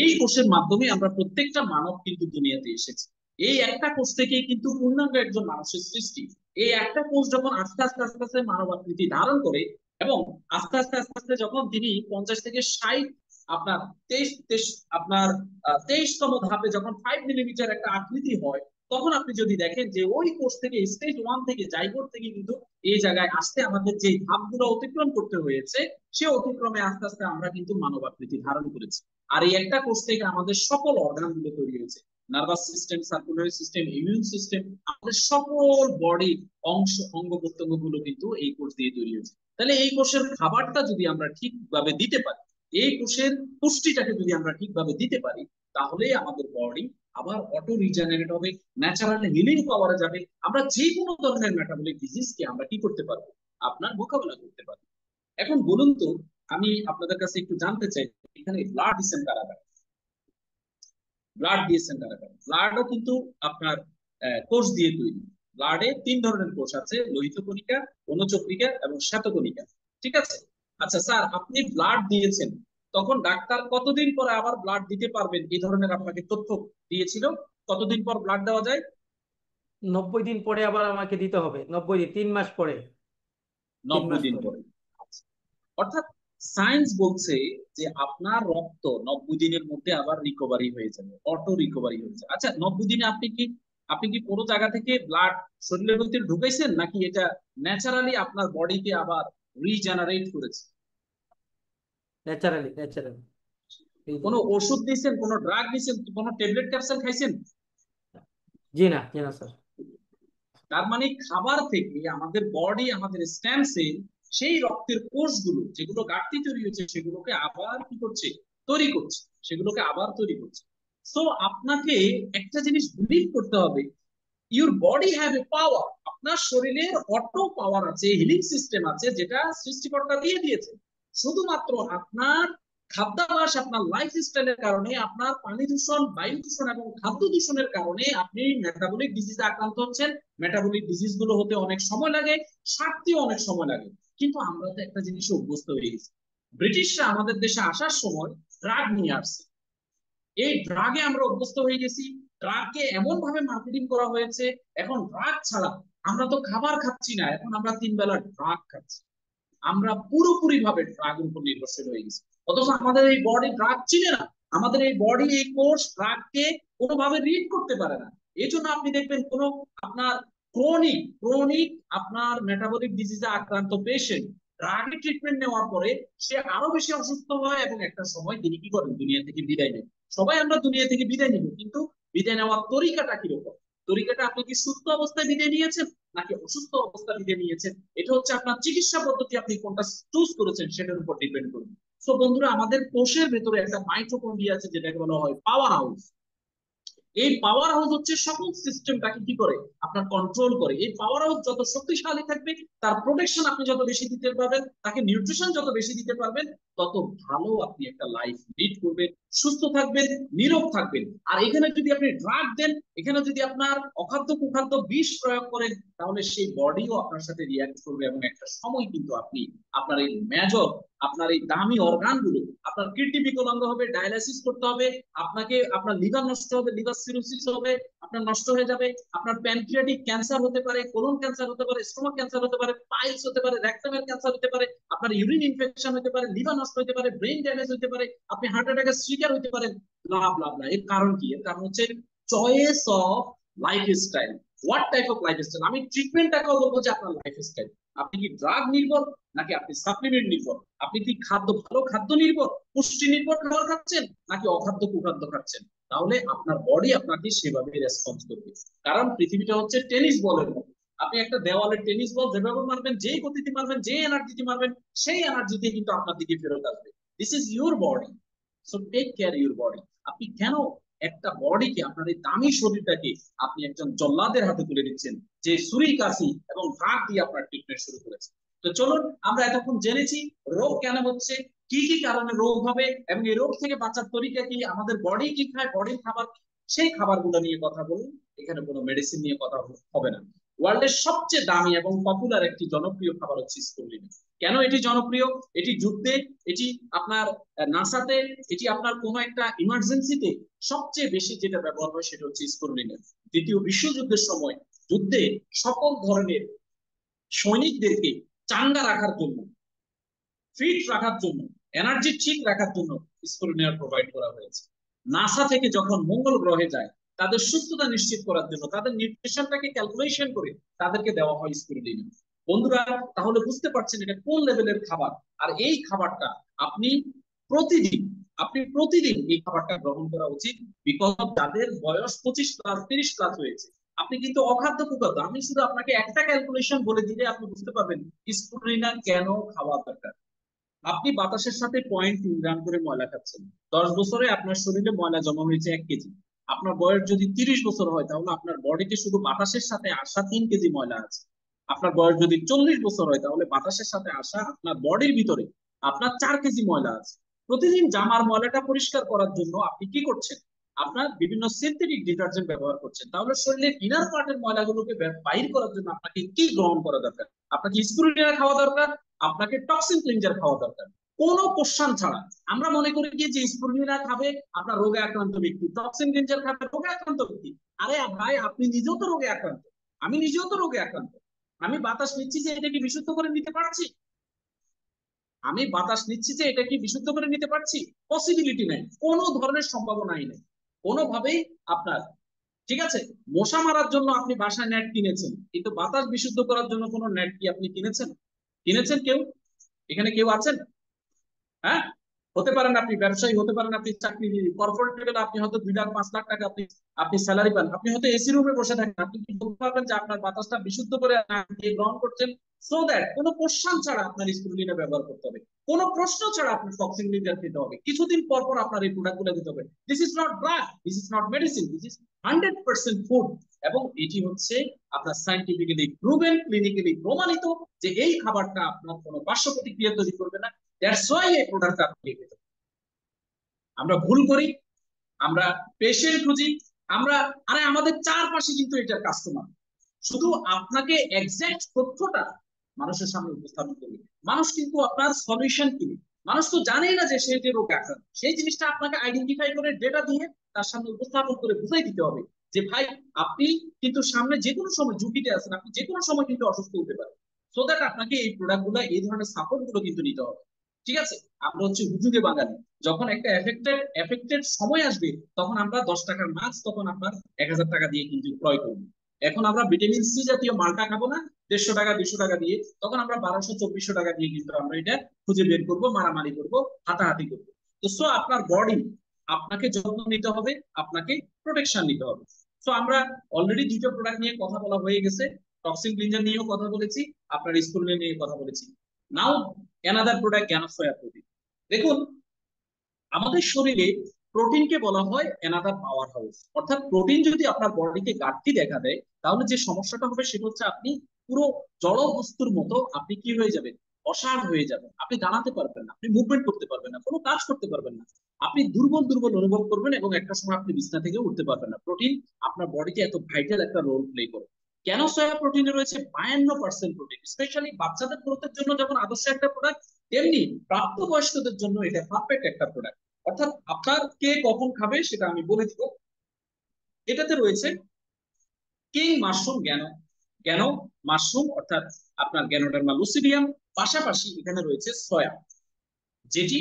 এই কোষের মাধ্যমে আমরা প্রত্যেকটা মানব কিন্তু দুনিয়াতে এসেছি। এই একটা কোষ থেকেই কিন্তু পূর্ণাঙ্গ একজন মানুষের সৃষ্টি। এই একটা কোষ যখন আস্তে আস্তে আস্তে আস্তে মানব আকৃতি ধারণ করে, এবং আস্তে আস্তে আস্তে আস্তে যখন তিনি 50 থেকে 60, আপনার 23 আপনার 23তম ধাপে যখন 5 মিলিমিটার একটা আকৃতি হয়, তখন আপনি যদি দেখেন যে ওই কোর্স থেকে স্টেজ 1 থেকে জাইগোট থেকে কিন্তু এই জায়গায় আসতে আমাদের যে ধাপগুলো অতিক্রম করতে হয়েছে, সে অতিক্রমে আস্তে আস্তে আমরা কিন্তু মানব আকৃতি ধারণ করেছি। আর এই একটা কোর্স থেকে আমাদের সকল অর্গান গুলো তৈরি হয়েছে, nervous system, circulatory system, immune system, আমাদের সকল বডি অংশ অঙ্গ প্রত্যঙ্গ গুলো কিন্তু এই কোর্স দিয়ে তৈরি হয়েছে। তাহলে এই কোর্সের খাবারটা যদি আমরা ঠিকভাবে দিতে পারি, এই কোর্সের পুষ্টিটাকে যদি আমরা ঠিকভাবে দিতে পারি, তাহলেই আমাদের বডি আবার অটো রিজেনারেট হবে, ন্যাচারাল হিলিং পাওয়ারে যাবে। আমরা যে কোনো ধরনের মেটাবলিক ডিজিজকে আমরা কি করতে পারবো, আপনার মোকাবেলা করতে পারবো। এখন বলুন তো, আমি আপনাদের কাছে একটু জানতে চাই, এখানে ব্লাড দিচ্ছেন কারা কারা? ব্লাড দিয়েছেন কারা কারা? ব্লাডও কিন্তু আপনার কোষ দিয়ে তৈরি। ব্লাডে 3 ধরনের কোষ আছে, লোহিত কণিকা, অনুচক্রিকা এবং শ্বেতকণিকা। ঠিক আছে? আচ্ছা স্যার, আপনি ব্লাড দিয়েছেন, তখন ডাক্তার কতদিন পরে আবার ব্লাড দিতে পারবেন এই ধরনের আপনাকে তথ্য দিয়েছিল? কতদিন পর ব্লাড দেওয়া যায়? 90 দিন পরে আবার আমাকে দিতে হবে, 90 দিন, 3 মাস পরে, 3 90 মাস দিন পরে। পরে। আচ্ছা। অর্থাৎ সায়েন্স বলছে যে আপনার রক্ত 90 দিনের মধ্যে আবার রিকভারি হয়ে যাবে, অটো রিকভারি হয়ে যাবে। আচ্ছা, 90 দিনে আপনি কি কোনো জায়গা থেকে ব্লাড শরীরের ভিতরে ঢুকাইছেন, নাকি এটা ন্যাচারালি আপনার বডিতে আবার রিজেনারেট করেছে? Naturally, naturally. কোনো ওষুধ দিয়েছেন, কোনো ড্রাগ দিয়েছেন, কোনো ট্যাবলেট ক্যাপসুল খাইছেন? জি না, জি না স্যার। তার মানে খাবার থেকে আমাদের বডি, আমাদের স্টেম সেল, সেই রক্তের কোষগুলো যেগুলো ঘাটতি তৈরি হয়েছে সেগুলোকে আবার কি করছে, তৈরি করছে, সেগুলোকে আবার তৈরি করছে। সো আপনাকে একটা জিনিস বিলিভ করতে হবে, ইউর বডি হ্যাভ এ পাওয়ার। আপনার শরীরের অটো পাওয়ার আছে, হিলিং সিস্টেম আছে, যেটা সৃষ্টিকর্তা দিয়ে দিয়েছে। শুধুমাত্র আপনার খাদ্যাভ্যাস, আপনার লাইফ স্টাইলের কারণে, আপনার পানি দূষণ, বায়ু দূষণ এবং খাদ্য দূষণের কারণে আপনি মেটাবলিক ডিজিজে আক্রান্ত হচ্ছেন। মেটাবলিক ডিজিজ গুলো হতে অনেক সময় লাগে, সারতেও অনেক সময় লাগে। কিন্তু আমরা তো একটা জিনিসে অভ্যস্ত হয়ে গেছি। ব্রিটিশরা আমাদের দেশে আসার সময় ড্রাগ নিয়ে আসছে, এই ড্রাগে আমরা অভ্যস্ত হয়ে গেছি। ড্রাগকে এমন ভাবে মার্কেটিং করা হয়েছে, এখন ড্রাগ ছাড়া আমরা তো খাবার খাচ্ছি না, এখন আমরা 3 বেলা ড্রাগ খাচ্ছি। আমরা পুরোপুরি ভাবে ড্রাগের উপর নির্ভরশীল হয়ে গেছি, অথচ আমাদের এই বডি ড্রাগ চিনে না। আমাদের এই বডি, এই কোর্স ড্রাগকে কোনোভাবে রিড করতে পারে না। এই জন্য আপনি দেখবেন কোন আপনার ক্রনিক ক্রনিক আপনার মেটাবলিক ডিজিজে আক্রান্ত পেশেন্ট ড্রাগের ট্রিটমেন্ট নেওয়ার পরে সে আরো বেশি অসুস্থ হয় এবং একটা সময় তিনি কি করেন, দুনিয়া থেকে বিদায় নেন। সবাই আমরা দুনিয়া থেকে বিদায় নিব, কিন্তু বিদায় নেওয়ার তরিকাটা কিরকম? তরিকাটা আপনি কি সুস্থ অবস্থায় বিদায় নিয়েছেন নাকি অসুস্থ অবস্থায় বিদায় নিয়েছেন, এটা হচ্ছে আপনার চিকিৎসা পদ্ধতি, আপনি কোনটা চুজ করেছেন সেটার উপর ডিপেন্ড করবে। সো বন্ধুরা, আমাদের কোষের ভেতরে একটা মাইটোকন্ড্রিয়া আছে, যেটাকে বলা হয় পাওয়ার হাউস। এই পাওয়ার হাউস হচ্ছে সকল সিস্টেমটাকে কি করে, আপনার কন্ট্রোল করে। এই পাওয়ার হাউস যত শক্তিশালী থাকবে, তার প্রোটেকশন আপনি যত বেশি দিতে পারবেন, তাকে নিউট্রিশন যত বেশি দিতে পারবেন, তত ভালো আপনি একটা লাইফ লিড করবেন, সুস্থ থাকবেন, নীরব থাকবেন। আর এখানে যদি আপনি ড্রাগ দেন, এখানে যদি আপনার অখাদ্য কুখাদ্য বিষ প্রয়োগ করেন, তাহলে সেই বডিও আপনার সাথে রিয়াক্ট করবে এবং একটা সময় কিন্তু আপনি আপনার এই মেজর, আপনার এই দামি অর্গান গুলো, আপনার কিডনি বিকলাঙ্গ হবে, ডায়ালাইসিস করতে হবে, আপনাকে আপনার লিভার নষ্ট হবে, লিভার সিরোসিস হবে, আপনার নষ্ট হয়ে যাবে, আপনার প্যানক্রিয়াটিক ক্যান্সার হতে পারে, কোলন ক্যান্সার হতে পারে, স্টোমাক ক্যান্সার হতে পারে, পাইলস হতে পারে, রেকটামের ক্যান্সার হতে পারে, আপনার ইউরিন ইনফেকশন হতে পারে, লিভার নষ্ট হতে পারে, ব্রেন ড্যামেজ হতে পারে, আপনি হার্ট অ্যাটাকের শিকার হতে পারেন। ব্লা ব্লা ব্লা। এর কারণ কি? এর কারণ হচ্ছে choice of lifestyle. What type of lifestyle? আমি ট্রিটমেন্টটাকেও বলবো যে আপনার লাইফস্টাইল। আপনি কি ড্রাগ নির্ভর নাকি আপনি সাপ্লিমেন্ট নির্ভর? আপনি কি ভালো খাদ্য নির্ভর, পুষ্টি নির্ভর খাবার খাচ্ছেন, নাকি অখাদ্য কুখাদ্য খাচ্ছেন? তাহলে আপনার বডি আপনাকে সেভাবে রেসপন্স করবে। কারণ পৃথিবীটা হচ্ছে টেনিস বলের মতো। আপনি একটা দেওয়ালে টেনিস বল যেভাবে মারবেন, যেই গতিতে মারবেন, যে এনার্জিতে মারবেন, সেই এনার্জিতে কিন্তু আপনার দিকে ফেরত আসবে। This is your body, so take care your body. আপনি কেন একটা বডিকে, আপনার এই দামি শরীরটাকে আপনি একজন জল্লাদের হাতে তুলে দিচ্ছেন, যে ছুরি কাঁচি এবং ড্রাগ দিয়ে আপনার ট্রিটমেন্ট শুরু করেছে? তো চলুন, আমরা এতক্ষণ জেনেছি রোগ কেন হচ্ছে, কি কি কারণে রোগ হবে, এবং এই রোগ থেকে বাঁচার তরিকা কি, আমাদের বডি কি খায়, বডির খাবার, সেই খাবারগুলো নিয়ে কথা বলুন। এখানে কোনো মেডিসিন নিয়ে কথা হবে না। ওয়ার্ল্ডের সবচেয়ে দামি এবং পপুলার একটি জনপ্রিয় খাবার হচ্ছে স্পিরুলিনা। কেন এটি জনপ্রিয়? এটি যুদ্ধে, এটি আপনার নাসাতে, এটি আপনার কোন একটা ইমার্জেন্সিতে সবচেয়ে বেশি যেটা ব্যবহার হয় সেটা হচ্ছে স্পিরুলিনা। দ্বিতীয় বিশ্বযুদ্ধের সময় যুদ্ধে সকল ধরনের সৈনিকদেরকে চাঙ্গা রাখার জন্য, ফিট রাখার জন্য, এনার্জি ঠিক রাখার জন্য স্পিরুলিনা প্রোভাইড করা হয়েছে। নাসা থেকে যখন মঙ্গল গ্রহে যায়, তাদের সুস্থতা নিশ্চিত করার জন্য, তাদের নিউট্রিশনটাকে ক্যালকুলেশন করে তাদেরকে দেওয়া হয় স্পিরুলিনা। বন্ধুরা, তাহলে বুঝতে পারছেন এটা কোন লেভেলের খাবার। আর এই খাবারটা আপনি প্রতিদিন প্রতিদিন এই খাবারটা গ্রহণ করা উচিত, বিকজ যাদের বয়স 25+ 30+ হয়েছে। আপনি কিন্তু অখাদ্য কুখাদ্য, আমি শুধু আপনাকে একটা ক্যালকুলেশন বলে দিলে আপনি বুঝতে পারবেন স্পিরুলিনা কেন খাওয়া দরকার। আপনি বাতাসের সাথে 0.3 গ্রাম করে ময়লা খাচ্ছেন। 10 বছরে আপনার শরীরে ময়লা জমা হয়েছে 1 কেজি। আপনার বয়স যদি 30 বছর হয় তাহলে আপনার বডিতে শুধু বাতাসের সাথে আসা 3 কেজি ময়লা আছে। আপনার বয়স যদি 40 বছর হয় তাহলে বাতাসের সাথে আসা আপনার বডির ভিতরে আপনার 4 কেজি ময়লা আছে। প্রতিদিন জামার ময়লাটা পরিষ্কার করার জন্য আপনি কি করছেন? আপনার বিভিন্ন সিনথেটিক ডিটারজেন্ট ব্যবহার করছেন। তাহলে শরীরের ইনার পার্টের ময়লাগুলোকে বাইর করার জন্য আপনাকে কি গ্রহণ করা দরকার? আপনাকে স্পিরুলিনা খাওয়া দরকার, আপনাকে টক্সিন ক্লিনজার খাওয়া দরকার, কোনো কোশ্চেন ছাড়া। আমরা মনে করি কি যে স্পিরুলিনা খাবে আপনার রোগে আক্রান্ত ব্যক্তি, টক্সিন ক্লিনজার খাবে রোগে আক্রান্ত ব্যক্তি। আরে ভাই, আপনি নিজেও তো রোগে আক্রান্ত, আমি নিজেও তো রোগে আক্রান্ত। আমি বাতাস নিচ্ছি যে এটা কি বিশুদ্ধ করে নিতে পারছি? আমি বাতাস নিচ্ছি যে এটা কি বিশুদ্ধ করে নিতে পারছি? পসিবিলিটি নাই, কোনো ধরনের সম্ভাবনাই নেই কোনোভাবেই আপনার। ঠিক আছে, মশা মারার জন্য আপনি বাসায় নেট কিনেছেন, কিন্তু বাতাস বিশুদ্ধ করার জন্য কোনো নেট কি আপনি কিনেছেন? কিনেছেন কেউ? এখানে কেউ আছেন? হ্যাঁ, হতে পারেন আপনি ব্যবসায়ী, হতে পারেন আপনি চাকরিজীবী, কর্পোরেট লেভেলে আপনি হয়তো 2 লাখ 5 লাখ টাকা আপনি আপনি স্যালারি পান, আপনি হয়তো এসি রুমে বসে থাকেন। আপনি কি বলতে পারবেন যে আপনার বাতাসটা বিশুদ্ধ করে আপনি গ্রহণ করছেন? সো দ্যাট কোনো কোশ্চেন ছাড়া আপনার স্পিরুলিনা ব্যবহার করতে হবে, কোনো প্রশ্ন ছাড়া আপনার টক্সিন ক্লিনজার খেতে হবে, কিছুদিন পর পর আপনার এই প্রোডাক্টগুলো দিতে হবে। This is not drug, this is not medicine, this is 100% food. এবং এটি হচ্ছে আপনার সাইন্টিফিক্যালি প্রুভেন, ক্লিনিক্যালি প্রমাণিত যে এই খাবারটা আপনার কোনো পার্শ্ব প্রতিক্রিয়া তৈরি করবে না। দ্যাটস ওয়াই এই প্রোডাক্টটা আপনি খেতে। আমরা ভুল করি, আমরা পেশেন্ট খুঁজি, আমরা আরে আমাদের চারপাশে কিন্তু এটার কাস্টমার। শুধু আপনাকে এক্সাক্ট তথ্যটা মানুষের সামনে উপস্থাপন করবে। মানুষ কিন্তু আপনার সলিউশন কিনে, মানুষ তো জানেই না যে সে যে রোগ আক্রান্ত। সেই জিনিসটা আপনাকে আইডেন্টিফাই করে ডেটা দিয়ে তার সামনে উপস্থাপন করে বুঝাই দিতে হবে যে ভাই, আপনি কিন্তু সামনে যে কোনো সময় ঝুঁকিতে আছেন, আপনি যে কোনো সময় কিন্তু অসুস্থ হতে পারেন। সো দ্যাট আপনাকে এই প্রোডাক্ট গুলো, এই ধরনের সাপোর্ট গুলো কিন্তু নিতে হবে। ঠিক আছে, আমরা হচ্ছে হুজুগে বাঙালি। যখন একটা এফেক্টেড সময় আসবে তখন আমরা 10 টাকার মাছ তখন আপনার 1000 টাকা দিয়ে কিন্তু ক্রয় করবো। এখন আমরা ভিটামিন সি জাতীয় মালটা খাবো না 150 টাকা 200 টাকা দিয়ে, তখন আমরা 1200 2400 টাকা দিয়ে কিন্তু আমরা এটা খুঁজে বের করবো, মারামারি করবো, হাতাহাতি করবো। তো সো আপনার বডি, আপনাকে যত্ন নিতে হবে, আপনাকে প্রোটেকশন নিতে হবে। সো আমরা অলরেডি 2টা প্রোডাক্ট নিয়ে কথা বলা হয়ে গেছে, টক্সিন ক্লিনজার নিয়েও কথা বলেছি, আপনার স্পিরুলিনা নিয়ে কথা বলেছি। নাও অ্যানাদার প্রোডাক্ট, জ্ঞান সয়া প্রোটিন। দেখুন, আমাদের শরীরে প্রোটিনকে বলা হয় অ্যানাদার পাওয়ার হাউস। অর্থাৎ প্রোটিন যদি আপনার বডিতে ঘাটতি দেখা দেয় তাহলে যে সমস্যাটা হবে সেটা হচ্ছে আপনি পুরো জড় বস্তুর মতো আপনি কি হয়ে যাবেন? অসাড় হয়ে যাবেন। আপনি দাঁড়াতে পারবেন না, আপনি মুভমেন্ট করতে পারবেন না, কোনো কাজ করতে পারবেন না। আপনি দুর্বল দুর্বল অনুভব করবেন এবং একটা সময় আপনি বিছানা থেকে উঠতে পারবেন না। প্রোটিন আপনার বডিতে এত ভাইটাল একটা রোল প্লে করে। কেন সয়া প্রোটিনে রয়েছে 52% প্রোটিন, স্পেশালি বাচ্চাদের গ্রোথের জন্য যেমন আদর্শ একটা প্রোডাক্ট, তেমনি প্রাপ্তবয়স্কদের জন্য এটা পারফেক্ট একটা প্রোডাক্ট। অর্থাৎ আপনার কে কখন খাবে সেটা আমি বলে দিব। এটাতে রয়েছে কিং মাশরুম, জ্ঞান মাশরুম, অর্থাৎ আপনার গ্যানোডার্মা লুসিডিয়াম। পাশাপাশি এখানে রয়েছে সয়া, যেটি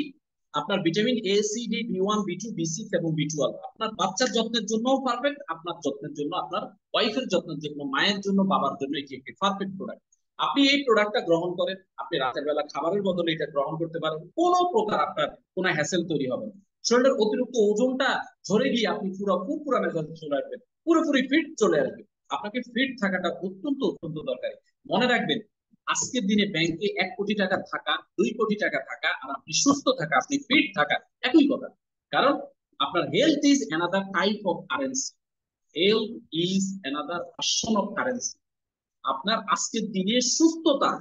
আপনার ভিটামিন এ, সি, ডি, বি1, বি2, বি6 এবং বি12। আপনার বাচ্চার যত্নের জন্যও পারফেক্ট, আপনার যত্নের জন্য, আপনার ওয়াইফের যত্নের জন্য, মায়ের জন্য, বাবার জন্য এটি একটি পারফেক্ট প্রোডাক্ট। আপনি এই প্রোডাক্টটা গ্রহণ করেন, আপনি রাতের বেলা খাবারের বদলে এটা গ্রহণ করতে পারেন, কোনো প্রকার আপনার কোনো হ্যাসেল তৈরি হবে না। শরীরের অতিরিক্ত ওজনটা ঝরে গিয়ে আপনি পুরো মেজাজে চলে আসবেন, পুরোপুরি ফিট চলে আসবেন। আপনাকে ফিট থাকাটা অত্যন্ত অত্যন্ত দরকারি। মনে রাখবেন, আজকের দিনে ব্যাংকে 1 কোটি টাকা থাকা, 2 কোটি টাকা থাকা আর আপনি সুস্থ থাকা, আপনি ফিট থাকা একই কথা। কারণ আপনার health is another type of currency, health is another version of currency. আপনার আজকের দিনে সুস্থতা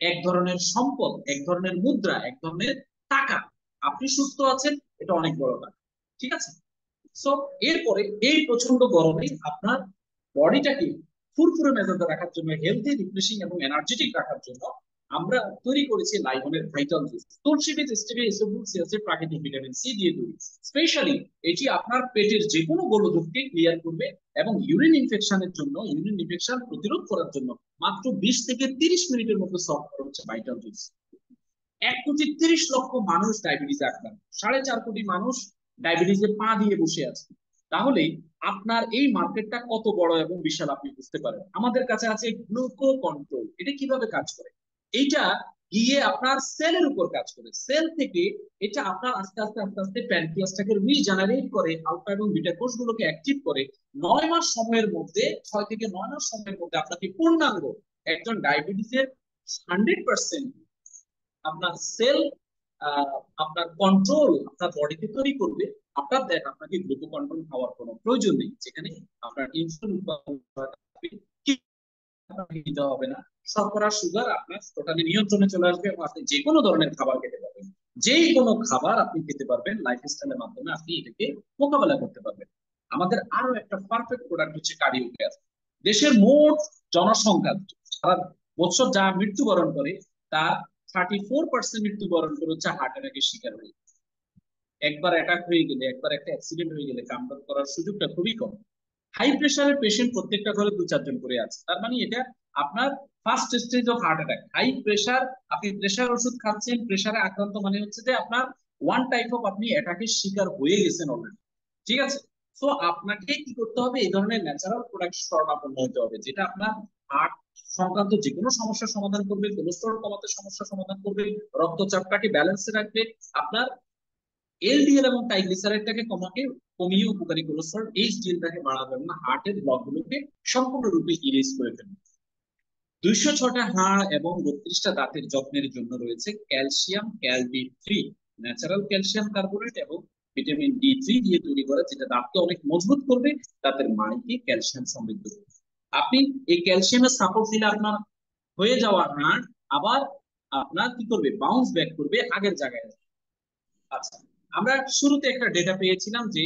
এক ধরনের সম্পদ, এক ধরনের মুদ্রা, এক ধরনের টাকা। আপনি সুস্থ আছেন, এটা অনেক বড় টাকা। ঠিক আছে, সো এরপরে এই প্রচন্ড গরমে আপনার বডিটাকে ফুরফুরে মেজাজে রাখার জন্য, হেলথি, রিফ্রেশিং এবং এনার্জেটিক রাখার জন্য আমরা তৈরি করেছি লাইমনের ভাইটাল জুস। তুলসী বীজ, স্টেভিয়া, ইসবগুল, সিয়াসিড, প্রাকৃতিক ভিটামিন সি দিয়ে তৈরি। স্পেশালি এটি আপনার পেটের যে কোনো গোলযোগকে ক্লিয়ার করবে এবং ইউরিন ইনফেকশনের জন্য, ইউরিন ইনফেকশন প্রতিরোধ করার জন্য মাত্র 20 থেকে 30 মিনিটের মধ্যে সলভ করা হচ্ছে ভাইটাল জুস। 1 কোটি 30 লক্ষ মানুষ ডায়াবেটিসে আক্রান্ত, 4.5 কোটি মানুষ ডায়াবেটিসে পা দিয়ে বসে আছে। তাহলে আপনার এই মার্কেটটা কত বড় এবং বিশাল আপনি বুঝতে পারেন। আমাদের কাছে আছে গ্লুকো কন্ট্রোল। এটা কিভাবে কাজ করে? এইটা গিয়ে আপনার সেলের উপর কাজ করে, সেল থেকে এটা আপনার আস্তে আস্তে আস্তে আস্তে প্যানক্রিয়াসটাকে রিজেনারেট করে, আলফা এবং বিটা কোষগুলোকে অ্যাক্টিভ করে 9 মাস সময়ের মধ্যে, 6 থেকে 9 মাস সময়ের মধ্যে আপনাকে পূর্ণাঙ্গ একজন ডায়াবেটিসের 100% আপনার সেল আপনার কন্ট্রোল আপনার বডিতে তৈরি করবে। আপনার দেখ আপনাকে গ্লুকো কন্ট্রোল খাওয়ার কোনো প্রয়োজন নেই, যেখানে আপনার ইনসুলিন উৎপাদন দিতে হবে না, শর্করা সুগার আপনার টোটালি নিয়ন্ত্রণে চলে আসবে এবং আপনি যে কোনো ধরনের খাবার খেতে পারবেন। যেই কোনো খাবার আপনি খেতে পারবেন, লাইফস্টাইলের মাধ্যমে আপনি এটাকে মোকাবেলা করতে পারবেন। আমাদের আরো একটা পারফেক্ট প্রোডাক্ট হচ্ছে কার্ডিও কেয়ার। দেশের মোট জনসংখ্যা সারা বছর যা মৃত্যুবরণ করে তার 34% মৃত্যুবরণ করে হচ্ছে হার্ট অ্যাটাকের শিকার হয়ে। একবার অ্যাটাক হয়ে গেলে, একবার একটা অ্যাক্সিডেন্ট হয়ে গেলে কামব্যাক করার সুযোগটা খুবই কম। হাই প্রেশারের পেশেন্ট প্রত্যেকটা ঘরে 2-4 জন করে আছে, তার মানে এটা আপনার first stage of heart attack. High pressure, আপনি প্রেশার ওষুধ খাচ্ছেন, প্রেশারে আক্রান্ত মানে হচ্ছে যে আপনার ওয়ান টাইপ অফ আপনি অ্যাটাকের শিকার হয়ে গেছেন অলরেডি। ঠিক আছে, তো আপনাকে কি করতে হবে? এই ধরনের ন্যাচারাল প্রোডাক্ট শরণাপন্ন হতে হবে, যেটা আপনার হার্ট সংক্রান্ত যে কোনো সমস্যার সমাধান করবে, কোলেস্টেরল কমাতে সমস্যার সমাধান করবে, রক্তচাপটাকে ব্যালেন্সে রাখবে, আপনার এলডিএল এবং ট্রাইগ্লিসারাইডটাকে কমিয়ে উপকারী কোলেস্টেরল এইচডিএলটাকে বাড়াবে এবং হার্টের ব্লকগুলোকে সম্পূর্ণরূপে ইরেজ করে ফেলবে। 206টা হাড় এবং 32টা দাঁতের যত্নের জন্য রয়েছে ক্যালসিয়াম ক্যালডি3, ন্যাচারাল ক্যালসিয়াম কার্বোনেট এবং ভিটামিন ডি3 দিয়ে তৈরি করা, যেটা দাঁতকে অনেক মজবুত করবে, দাঁতের মাড়িকে ক্যালসিয়াম সমৃদ্ধ করবে। আপনি এই ক্যালসিয়ামের সাপোর্ট দিলে আপনার হয়ে যাওয়া হাড় আবার আপনার কি করবে? বাউন্স ব্যাক করবে আগের জায়গায়। আচ্ছা, আমরা শুরুতে একটা ডেটা পেয়েছিলাম যে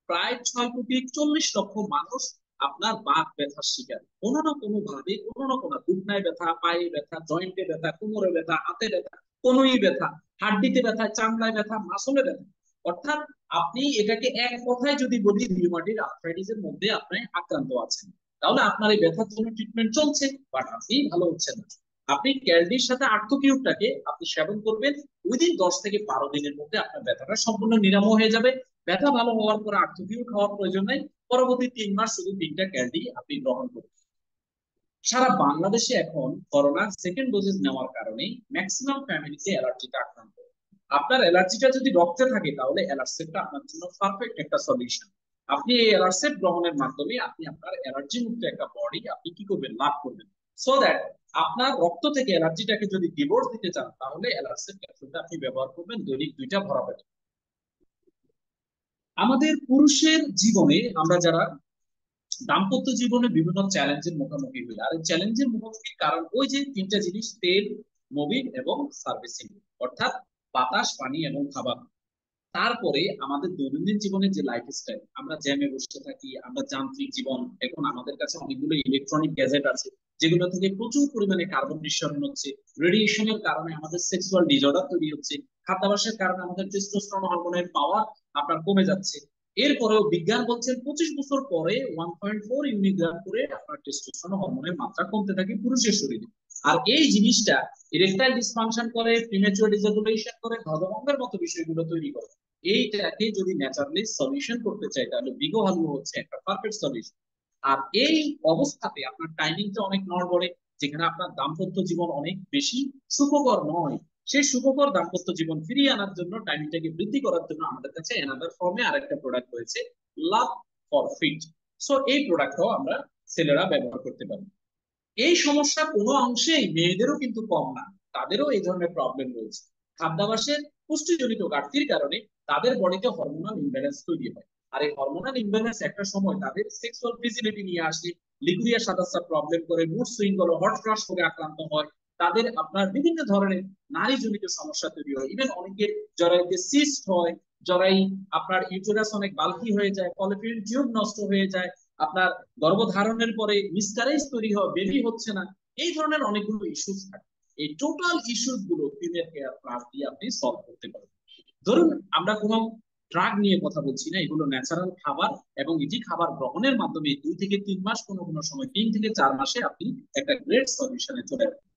প্রায় 6,40,00,000 মানুষ আপনার বাত ব্যথার শিকার, কোনো না কোনো ভাবে, কোনো না কোনো ঘুটনায় ব্যথা, পায়ে ব্যথা, জয়েন্টে ব্যথা, কোমরে ব্যথা, হাতে ব্যথা, কোনোই ব্যথা, হাড্ডিতে ব্যথা, চামড়ায় ব্যথা, মাসলে ব্যথা। অর্থাৎ আপনি এটাকে এক কথায় যদি বলি, রিউমাটিক আর্থ্রাইটিসের মধ্যে আপনি আক্রান্ত আছেন, তাহলে আপনার এই ব্যথার জন্য ট্রিটমেন্ট চলছে, বাট আপনি ভালো হচ্ছেন না। আপনি ক্যালডির সাথে আর্থোকিউরটাকে আপনি সেবন করবেন, উইদিন 10 থেকে 12 দিনের মধ্যে আপনার ব্যথাটা সম্পূর্ণ নিরাময় হয়ে যাবে। ব্যথা ভালো হওয়ার পর আর্থোকিউর খাওয়ার প্রয়োজন নেই, পরবর্তী 3 মাস শুধু 3টা ক্যালডি আপনি গ্রহণ করবেন। সারা বাংলাদেশে এখন করোনা সেকেন্ড ডোজেস নেওয়ার কারণে ম্যাক্সিমাম ফ্যামিলিতে অ্যালার্জিতে আক্রান্ত। আপনার অ্যালার্জিটা যদি রক্তে থাকে তাহলে অ্যালার্সেটটা আপনার জন্য পারফেক্ট একটা সলিউশন। আপনি এই অ্যালার্সেট গ্রহণের মাধ্যমে আপনি আপনার অ্যালার্জি মুক্ত একটা বডি আপনি কি করবেন? লাভ করবেন। সো দ্যাট আপনার রক্ত থেকে অ্যালার্জিটাকে যদি ডিভোর্স দিতে চান, তাহলে অ্যালার্সেট ক্যাপসুলটা আপনি ব্যবহার করবেন দৈনিক 2টা ভরা পেটে। আমাদের পুরুষের জীবনে আমরা যারা দাম্পত্য জীবনে বিভিন্ন চ্যালেঞ্জের মুখোমুখি হই, আর এই চ্যালেঞ্জের মুখোমুখি কারণ ওই যে 3টা জিনিস, তেল, মোবিল এবং সার্ভিসিং, অর্থাৎ বাতাস, পানি এবং খাবার। তারপরে আমাদের দৈনন্দিন জীবনের যে লাইফস্টাইল, আমরা জ্যামে বসে থাকি, আমরা যান্ত্রিক জীবন, এখন আমাদের কাছে অনেকগুলো ইলেকট্রনিক গ্যাজেট আছে যেগুলো থেকে প্রচুর পরিমাণে কার্বন নিঃসরণ হচ্ছে, রেডিয়েশনের কারণে আমাদের সেক্সুয়াল ডিসঅর্ডার তৈরি হচ্ছে, খাদ্যাভ্যাসের কারণে আমাদের টেস্টোস্টেরন হরমোনের পাওয়ার আপনার কমে যাচ্ছে। এরপরেও বিজ্ঞান বলছেন 25 বছর পরে 1.4 ইউনিগ্রাম করে আপনার টেস্টোস্টেরন হরমোনের মাত্রা কমতে থাকে পুরুষের শরীরে। আর এই জিনিসটা ইরেকটাইল ডিসফাংশন করে, প্রিমেচুয়ার ডিসঅর্ডারেশন করে, হজমঙ্গের মতো বিষয়গুলো তৈরি করে। এইটাকে যদি ন্যাচারালি সলিউশন করতে চাই, তাহলে বিগো হালু হচ্ছে একটা পারফেক্ট সলিউশন। আর এই অবস্থাতে আপনার টাইমিংটা অনেক নড়বড়ে, যেখানে আপনার দাম্পত্য জীবন অনেক বেশি সুখকর নয়, সেই সুখকর দাম্পত্য জীবন ফিরিয়ে আনার জন্য, টাইমিংটাকে বৃদ্ধি করার জন্য আমাদের কাছে অ্যানাদার ফর্মে আরেকটা প্রোডাক্ট রয়েছে, লাভ ফর ফিট। সো এই প্রোডাক্টটাও আমরা ছেলেরা ব্যবহার করতে পারি। এই সমস্যা কোনো অংশেই মেয়েদেরও কিন্তু কম না, তাদেরও এই ধরনের প্রবলেম রয়েছে। খাদ্যাভ্যাসের পুষ্টিজনিত ঘাটতির কারণে তাদের বডিতে হরমোনাল ইমব্যালেন্স তৈরি হয়, আর এই হরমোনাল ইমব্যালেন্স একটা সময় তাদের সেক্সুয়াল ফিজিলিটি নিয়ে আসে, লিকুরিয়া সাদাসা প্রবলেম করে, মুড সুইং হলো, হট ফ্লাশ করে আক্রান্ত হয়, তাদের আপনার বিভিন্ন ধরনের নারীজনিত সমস্যা তৈরি হয়। ইভেন অনেকের জরায়ুতে সিস্ট হয়, জরাই আপনার ইউটেরাস অনেক বাল্কি হয়ে যায়, ফলোপিয়ান টিউব নষ্ট হয়ে যায়, আপনার গর্ভধারণের পরে মিসক্যারেজ তৈরি হয়, বেবি হচ্ছে না, এই ধরনের অনেকগুলো ইস্যুস থাকে। এই টোটাল ইস্যুস গুলো ফিমেল কেয়ার প্লাস দিয়ে আপনি সলভ করতে পারবেন। ধরুন আমরা কোনো ড্রাগ নিয়ে কথা বলছি না, এগুলো ন্যাচারাল খাবার, এবং এটি খাবার গ্রহণের মাধ্যমে 2 থেকে 3 মাস, কোনো কোনো সময় 3 থেকে 4 মাসে আপনি একটা গ্রেট সলিউশনে চলে আসবেন।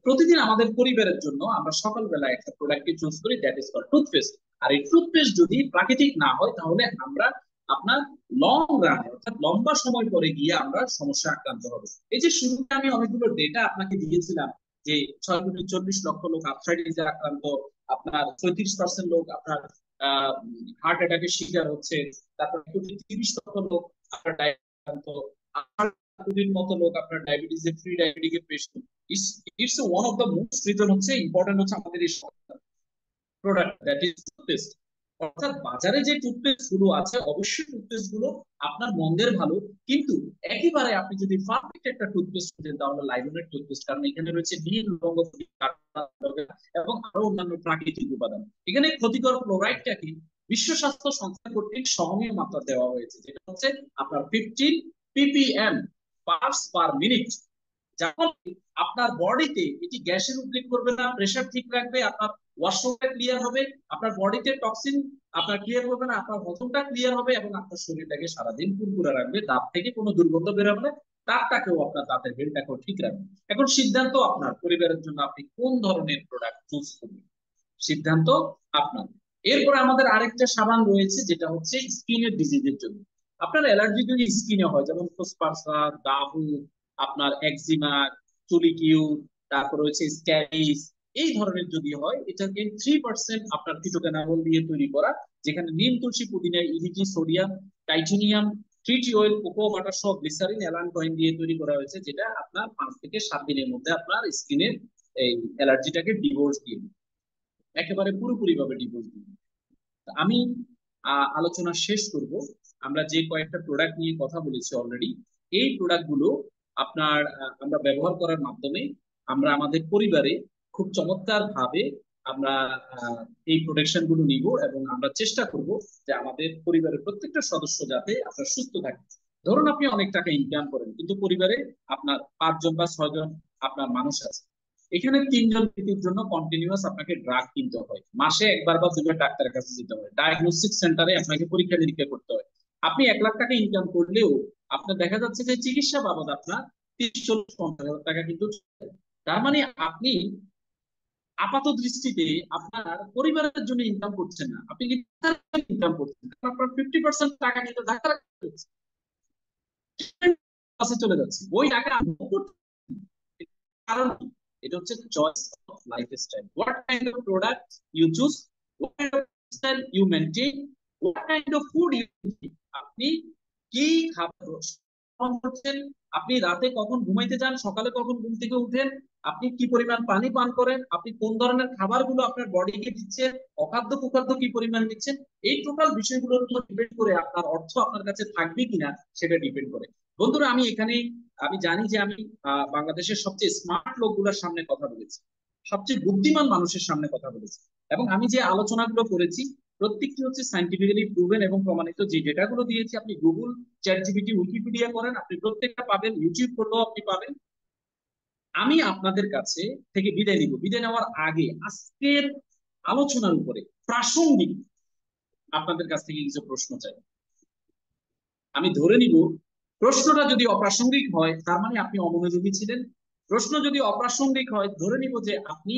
প্রতিদিন আমাদের পরিবারের জন্য আমরা সকালবেলা একটা প্রোডাক্টকে চুজ করি, দ্যাট ইজ কল টুথপেস্ট। আর এই টুথপেস্ট যদি প্রাকৃতিক না হয়, তাহলে আমরা আপনার লং রানে অর্থাৎ লম্বা সময় পরে গিয়ে আমরা সমস্যা আক্রান্ত হবে। এই যে শুরুতে আমি অনেকগুলো ডেটা আপনাকে দিয়েছিলাম যে 6 কোটি 40 লক্ষ লোক আর্থ্রাইটিসে আক্রান্ত, আপনার 34% লোক আপনার হার্ট অ্যাটাকের শিকার হচ্ছে, তারপর 1 কোটি 30 লক্ষ লোক আপনার আক্রান্ত, 8 কোটির মতো লোক আপনার ডায়াবেটিসে ফ্রি ডায়াবেটিকের patient. It's one of the most reason হচ্ছে ইম্পর্টেন্ট হচ্ছে আমাদের এই প্রোডাক্ট দ্যাট ইজ টুথপেস্ট। অর্থাৎ বাজারে যে টুথপেস্ট গুলো আছে অবশ্যই টুথপেস্ট গুলো আপনার মন্দের ভালো, কিন্তু একেবারে আপনি যদি পারফেক্ট একটা টুথপেস্ট খুঁজেন তাহলে লাইলনের টুথপেস্ট, কারণ এখানে রয়েছে নীল লবঙ্গ এবং আরো অন্যান্য প্রাকৃতিক উপাদান। এখানে ক্ষতিকর ফ্লোরাইডটাকে বিশ্ব স্বাস্থ্য সংস্থা কর্তৃক সহনীয় মাত্রা দেওয়া হয়েছে, যেটা হচ্ছে আপনার 15 ppm পার্টস পার মিনিট, যার ফলে আপনার বডিতে এটি গ্যাসের উদ্রেক করবে না, প্রেসার ঠিক রাখবে, আপনার ওয়াশরুমটা ক্লিয়ার হবে, আপনার বডিতে টক্সিন আপনার ক্লিয়ার করবে না, আপনার হজমটা ক্লিয়ার হবে এবং আপনার শরীরটাকে সারাদিন ফুরফুরে রাখবে। দাঁত থেকে কোনো দুর্গন্ধ বেরোবে, দাঁতটাকেও আপনার দাঁতের বেলটাকেও ঠিক রাখবে। এখন সিদ্ধান্ত আপনার, পরিবারের জন্য আপনি কোন ধরনের প্রোডাক্ট চুজ করবেন, সিদ্ধান্ত আপনার। এরপরে আমাদের আরেকটা সাবান রয়েছে যেটা হচ্ছে স্কিনের ডিজিজের জন্য। আপনার অ্যালার্জি যদি স্কিনে হয়, যেমন ফোসপারসা, দাহু, আপনার একজিমা, চুলিকিউ, তারপর হচ্ছে স্ক্যাবিস, এই ধরনের যদি হয়, এটাকে 3% আপনার ফিটোকেনাজল দিয়ে তৈরি করা, যেখানে নিম, তুলসী, পুদিনা, ইডিটি, সোডিয়াম, টাইটেনিয়াম, ট্রিটি অয়েল, কোকো বাটার সহ গ্লিসারিন, অ্যালানটয়েন দিয়ে তৈরি করা হয়েছে, যেটা আপনার 5 থেকে 7 দিনের মধ্যে আপনার স্কিনের এই অ্যালার্জিটাকে ডিভোর্স দিয়ে, একেবারে পুরোপুরি ভাবে ডিভোর্স দিয়ে। আমি আলোচনা শেষ করব। আমরা যে কয়েকটা প্রোডাক্ট নিয়ে কথা বলেছি অলরেডি, এই প্রোডাক্ট গুলো আপনার আমরা ব্যবহার করার মাধ্যমে আমরা আমাদের পরিবারে খুব চমৎকার ভাবে আমরা এই প্রোটেকশন গুলো নিব এবং আমরা চেষ্টা করব যে আমাদের পরিবারের প্রত্যেকটা সদস্য যাতে আপনার সুস্থ থাকে। ধরুন আপনি অনেক টাকা ইনকাম করেন, কিন্তু পরিবারে আপনার 5 জন বা 6 জন আপনার মানুষ আছে, এখানে 3 জন ব্যক্তির জন্য কন্টিনিউয়াস আপনাকে ড্রাগ কিনতে হয়, মাসে একবার বা দুবার ডাক্তারের কাছে যেতে হয়, ডায়াগনস্টিক সেন্টারে আপনাকে পরীক্ষা নিরীক্ষা করতে হয়। আপনি 1 লাখ টাকা ইনকাম করলেও আপনার দেখা যাচ্ছে যে চিকিৎসা বাবদ আপনার 30-40-50 হাজার টাকা কিন্তু। তার মানে আপনি আপাত দৃষ্টিতে আপনার পরিবারের জন্য ইনকাম করছেন না, আপনি ইনকাম করছেন, আপনার 50% টাকা কিন্তু ডাক্তার কাছে চলে যাচ্ছে, ওই টাকা কারণ এটা হচ্ছে choice of lifestyle. What kind of product you choose, what kind of style you maintain, what kind of food you eat, আপনি কি খাবার গ্রহণ করছেন, আপনি রাতে কখন ঘুমাইতে যান, সকালে কখন ঘুম থেকে উঠেন, আপনি কি পরিমাণ পানি পান করেন, আপনি কোন ধরনের খাবারগুলো আপনার বডিকে দিচ্ছেন, অখাদ্য কুখাদ্য কি পরিমাণ দিচ্ছেন, এই টোটাল বিষয়গুলোর উপর ডিপেন্ড করে আপনার অর্থ আপনার কাছে থাকবে কিনা সেটা ডিপেন্ড করে। বন্ধুরা, আমি জানি যে আমি বাংলাদেশের সবচেয়ে স্মার্ট লোকগুলোর সামনে কথা বলেছি, সবচেয়ে বুদ্ধিমান মানুষের সামনে কথা বলেছি, এবং আমি যে আলোচনাগুলো করেছি প্রত্যেকটি হচ্ছে সাইন্টিফিক্যালি প্রুভেন এবং প্রমাণিত। যে ডেটাগুলো দিয়েছি আপনি গুগল, চ্যাট জিপিটি, উইকিপিডিয়া করেন, আপনি প্রত্যেকটা পাবেন, ইউটিউব করলেও আপনি পাবেন। আমি আপনাদের কাছে থেকে বিদায় নিব। বিদায় নেওয়ার আগে আজকের আলোচনার উপরে প্রাসঙ্গিক আপনাদের কাছ থেকে কিছু প্রশ্ন চাই। আমি ধরে নিব প্রশ্নটা যদি অপ্রাসঙ্গিক হয় তার মানে আপনি অমনোযোগী ছিলেন, প্রশ্ন যদি অপ্রাসঙ্গিক হয় ধরে নিব যে আপনি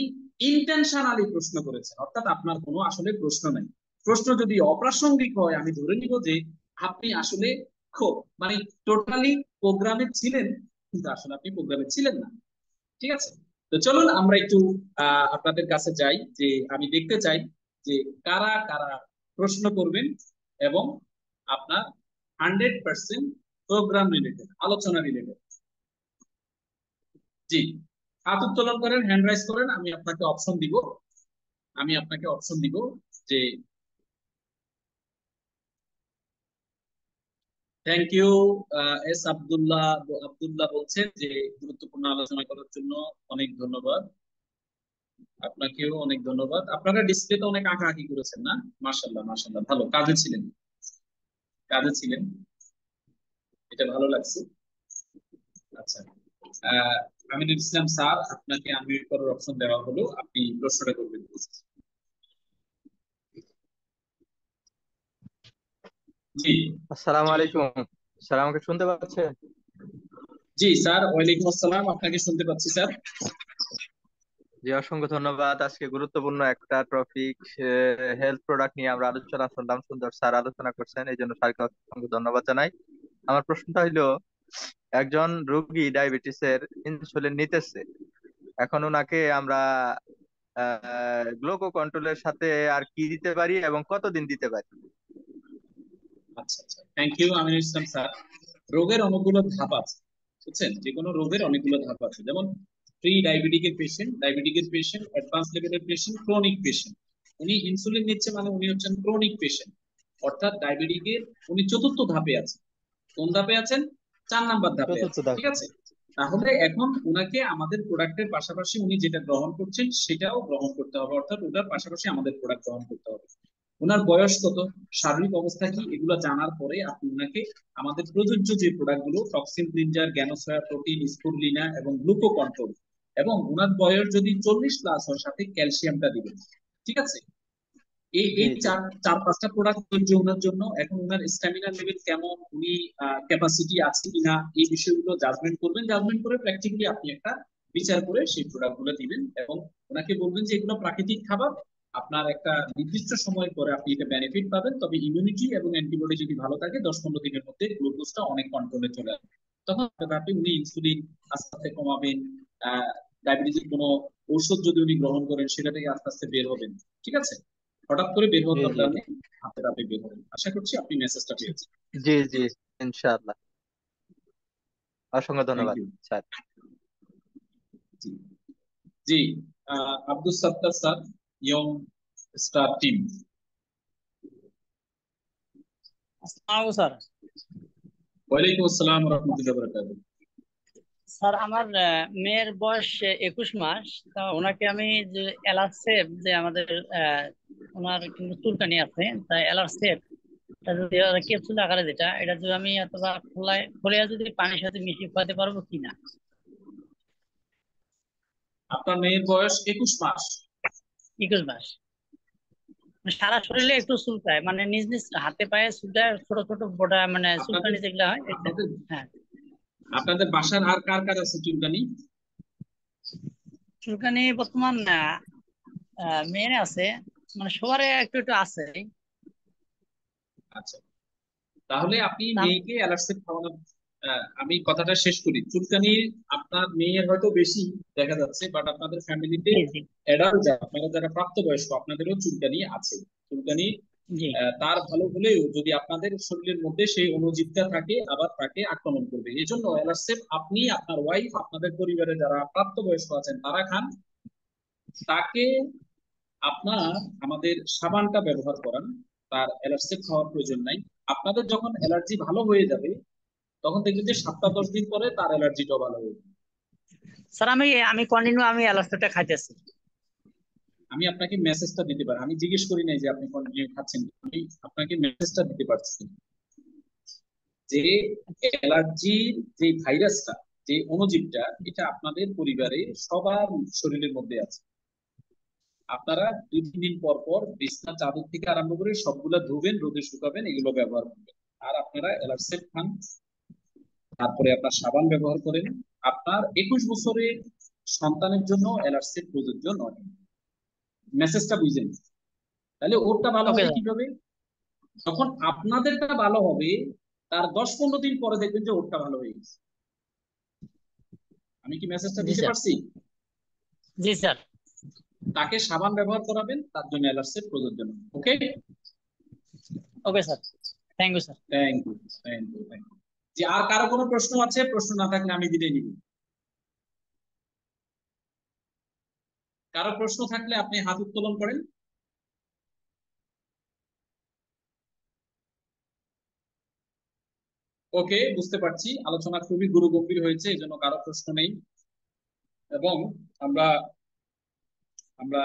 ইন্টেনশনালি প্রশ্ন করেছেন, অর্থাৎ আপনার কোনো আসলে প্রশ্ন নাই। প্রশ্ন যদি অপ্রাসঙ্গিক হয় আমি ধরে নিব যে আপনি আসলে খুব মানে টোটালি প্রোগ্রামে ছিলেন, কিন্তু আসলে আপনি প্রোগ্রামে ছিলেন না। ঠিক আছে, তো চলুন আমরা একটু আপনাদের কাছে যাই, যে আমি দেখতে চাই যে কারা কারা প্রশ্ন করবেন এবং আপনার 100% প্রোগ্রাম রিলেটেড, আলোচনা রিলেটেড। জি, হাত উত্তোলন করেন, হ্যান্ড রাইজ করেন, আমি আপনাকে অপশন দিব, যে থ্যাংক ইউ। এস আব্দুল্লাহ বলছেন যে গুরুত্বপূর্ণ আলোচনা করার জন্য অনেক ধন্যবাদ। আপনাকেও অনেক ধন্যবাদ। আপনারা ডিসপ্লেতে অনেক আঁকাআঁকি করেছেন না? মাশাআল্লাহ মাশাআল্লাহ, ভালো কাজে ছিলেন, এটা ভালো লাগছে। আচ্ছা, আমিনুল ইসলাম স্যার, আপনাকে আনমিউট করার অপশন দেওয়া হলো, আপনি প্রশ্নটা করবেন। জি আসসালামু আলাইকুম স্যার, আমাকে শুনতে পাচ্ছেন? জি স্যার, ওয়ালাইকুম আসসালাম, আপনাকে শুনতে পাচ্ছি স্যার। জি, অসংখ্য ধন্যবাদ। আজকে গুরুত্বপূর্ণ একটা টপিক, হেলথ প্রোডাক্ট নিয়ে আমরা আলোচনা শুনলাম। সুন্দর স্যার আলোচনা করছেন, এই জন্য স্যারকে অসংখ্য ধন্যবাদ জানাই। আমার প্রশ্নটা হইলো, একজন রোগী ডায়াবেটিসের ইনসুলিন নিতেছে, এখন ওনাকে আমরা গ্লুকো কন্ট্রোলের সাথে আর কি দিতে পারি এবং কতদিন দিতে পারি? আচ্ছা আচ্ছা, thank you Aminul Islam sir. রোগের অনেকগুলো ধাপ আছে, বুঝছেন? যে কোনো রোগের অনেকগুলো ধাপ আছে, যেমন প্রি ডায়াবেটিকের পেশেন্ট, অ্যাডভান্স লেভেলের পেশেন্ট, ক্রনিক পেশেন্ট। উনি ইনসুলিন নিচ্ছে মানে উনি হচ্ছেন ক্রনিক পেশেন্ট, অর্থাৎ ডায়াবেটিকের উনি চতুর্থ ধাপে আছেন। কোন ধাপে আছেন? 4 নাম্বার ধাপে চতুর্থ আছেন, ঠিক ধাপে। আছে? তাহলে এখন উনাকে আমাদের প্রোডাক্টের পাশাপাশি উনি যেটা গ্রহণ করছেন সেটাও গ্রহণ করতে হবে, অর্থাৎ ওটার পাশাপাশি আমাদের প্রোডাক্ট গ্রহণ করতে হবে। ওনার বয়স কত, শারীরিক অবস্থা কি, এগুলো জানার পরে আপনি ওনাকে আমাদের প্রযোজ্য যে প্রোডাক্ট গুলো টক্সিন ক্লিনজার, জ্ঞানোসয়া প্রোটিন, স্পুরলিনা এবং গ্লুকো কন্ট্রোল, এবং ওনার বয়স যদি 40+ হয় সাথে ক্যালসিয়ামটা দিবেন, ঠিক আছে? এই জি এই জি। চার চার পাঁচটা প্রোডাক্ট প্রযোজ্য ওনার জন্য। এখন ওনার স্ট্যামিনা লেভেল কেমন, উনি ক্যাপাসিটি আছে কিনা, এই বিষয়গুলো জাজমেন্ট করবেন। জাজমেন্ট করে প্র্যাকটিক্যালি আপনি একটা বিচার করে সেই প্রোডাক্ট গুলো দিবেন এবং ওনাকে বলবেন যে এগুলো প্রাকৃতিক খাবার, আপনার একটা নির্দিষ্ট সময় পরে আপনি এটা বেনিফিট পাবেন, তবে ইমিউনিটি এবং অ্যান্টিবডি যদি ভালো থাকে 10-15 দিনের মধ্যে গ্লুকোজটা অনেক কন্ট্রোলে চলে আসবে। তখন আপনি উনি ইনসুলিন আস্তে আস্তে কমাবেন, ডায়াবেটিসের কোনো ঔষধ যদি উনি গ্রহণ করেন সেটা থেকে আস্তে আস্তে বের হবেন, ঠিক আছে? হঠাৎ করে বের হওয়ার জি জি। দরকার নেই, হাতে হাতে বের হবেন। আশা করছি আপনি মেসেজটা পেয়েছেন। জি জি, ইনশাআল্লাহ। অসংখ্য থ্যাংক ধন্যবাদ ইউ। স্যার। জি জি, Abdul Sattar sir, young star team. আসসালামু স্যার। ওয়ালাইকুম আসসালাম রহমতুল্লাহ বরকাতুহু। স্যার আমার মেয়ের বয়স 21 মাস। তা ওনাকে আমি যে এলার্সেপ যে আমাদের ওনার কিন্তু চুলকানি আছে, তাই এলার্সেপ যদি ক্যাপসুল আকারে যেটা, এটা যদি আমি অথবা খোলায় যদি পানির সাথে মিশিয়ে খাওয়াতে পারবো কিনা? আপনার মেয়ের বয়স 21 মাস। 21 মাস। মানে সারা আচ্ছা শরীরে আচ্ছা। একটু চুলকায়, মানে নিজ নিজ হাতে পায়ে চুলকায়, ছোট ছোট বোটা, মানে আপনাদের চুলকানি যেগুলো হয় এটা। আপনাদের হ্যাঁ, আপনাদের বাসার আর কার কার আছে চুলকানি? চুলকানি বর্তমান মেয়ের আছে, মানে সবার একটু একটু আছে। আচ্ছা, তাহলে আপনি তা আমি- মেয়েকে অ্যালার্সেপ খাওয়ানো। আমি কথাটা শেষ করি। চুলকানি আপনার মেয়ের হয়তো বেশি দেখা যাচ্ছে, বাট আপনাদের ফ্যামিলিতে জি জি অ্যাডাল্ট যারা, আপনারা যারা প্রাপ্তবয়স্ক, আপনাদেরও চুলকানি আছে। চুলকানি জি। তার ভালো হলেও যদি আপনাদের শরীরের মধ্যে সেই অণুজীবটা থাকে, আবার তাকে আক্রমণ করবে। এই জন্য অ্যালার্সেপ আপনি, আপনার ওয়াইফ, আপনাদের পরিবারে যারা প্রাপ্তবয়স্ক আছেন তারা খান। তাকে আপনার আমাদের সাবানটা ব্যবহার করান, তার অ্যালার্সেপ খাওয়ার প্রয়োজন নাই। আপনাদের যখন অ্যালার্জি ভালো হয়ে যাবে তখন দেখবেন যে 7-10 দিন পরে তার অ্যালার্জিটাও ভালো হয়ে যাবে। স্যার আমি আমি কন্টিনিউ আমি অ্যালাস্টোটা খাইতেছি। আমি আপনাকে মেসেজটা দিতে পারি, আমি জিজ্ঞেস করি নাই যে আপনি কন্টিনিউ খাচ্ছেন, আমি আপনাকে মেসেজটা দিতে পারছি যে অ্যালার্জির যে ভাইরাসটা, যে অণুজীবটা, এটা আপনাদের পরিবারে সবার শরীরের মধ্যে আছে। আপনারা 2-3 দিন পর পর বিছনা চাদর থেকে আরম্ভ করে সবগুলা ধুবেন, রোদে শুকাবেন, এগুলো ব্যবহার করবেন। আর আপনারা অ্যালার্সেপ খান, তারপরে আপনার সাবান ব্যবহার করেন। আপনার 21 বছরের সন্তানের জন্য অ্যালার্সেপ প্রযোজ্য নয়। মেসেজটা বুঝলেন? তাহলে ওরটা ভালো ওকে হবে স্যার। কিভাবে? যখন আপনাদেরটা ভালো হবে তার 10-15 দিন পরে দেখবেন যে ওরটা ভালো হয়ে গেছে। আমি কি মেসেজটা জি দিতে স্যার। পারছি? জি স্যার। তাকে সাবান ব্যবহার করাবেন, তার জন্য অ্যালার্সেপ প্রযোজ্য নয়। Okay, okay sir. Thank you sir. Thank you, thank you, thank you. যে আর কারো কোনো প্রশ্ন আছে? প্রশ্ন না থাকলে আমি বিদায় নিব। কারো প্রশ্ন থাকলে আপনি হাত উত্তোলন করেন। ওকে, বুঝতে পারছি আলোচনা খুবই গুরুগম্ভীর হয়েছে, এই জন্য কারো প্রশ্ন নেই। এবং আমরা আমরা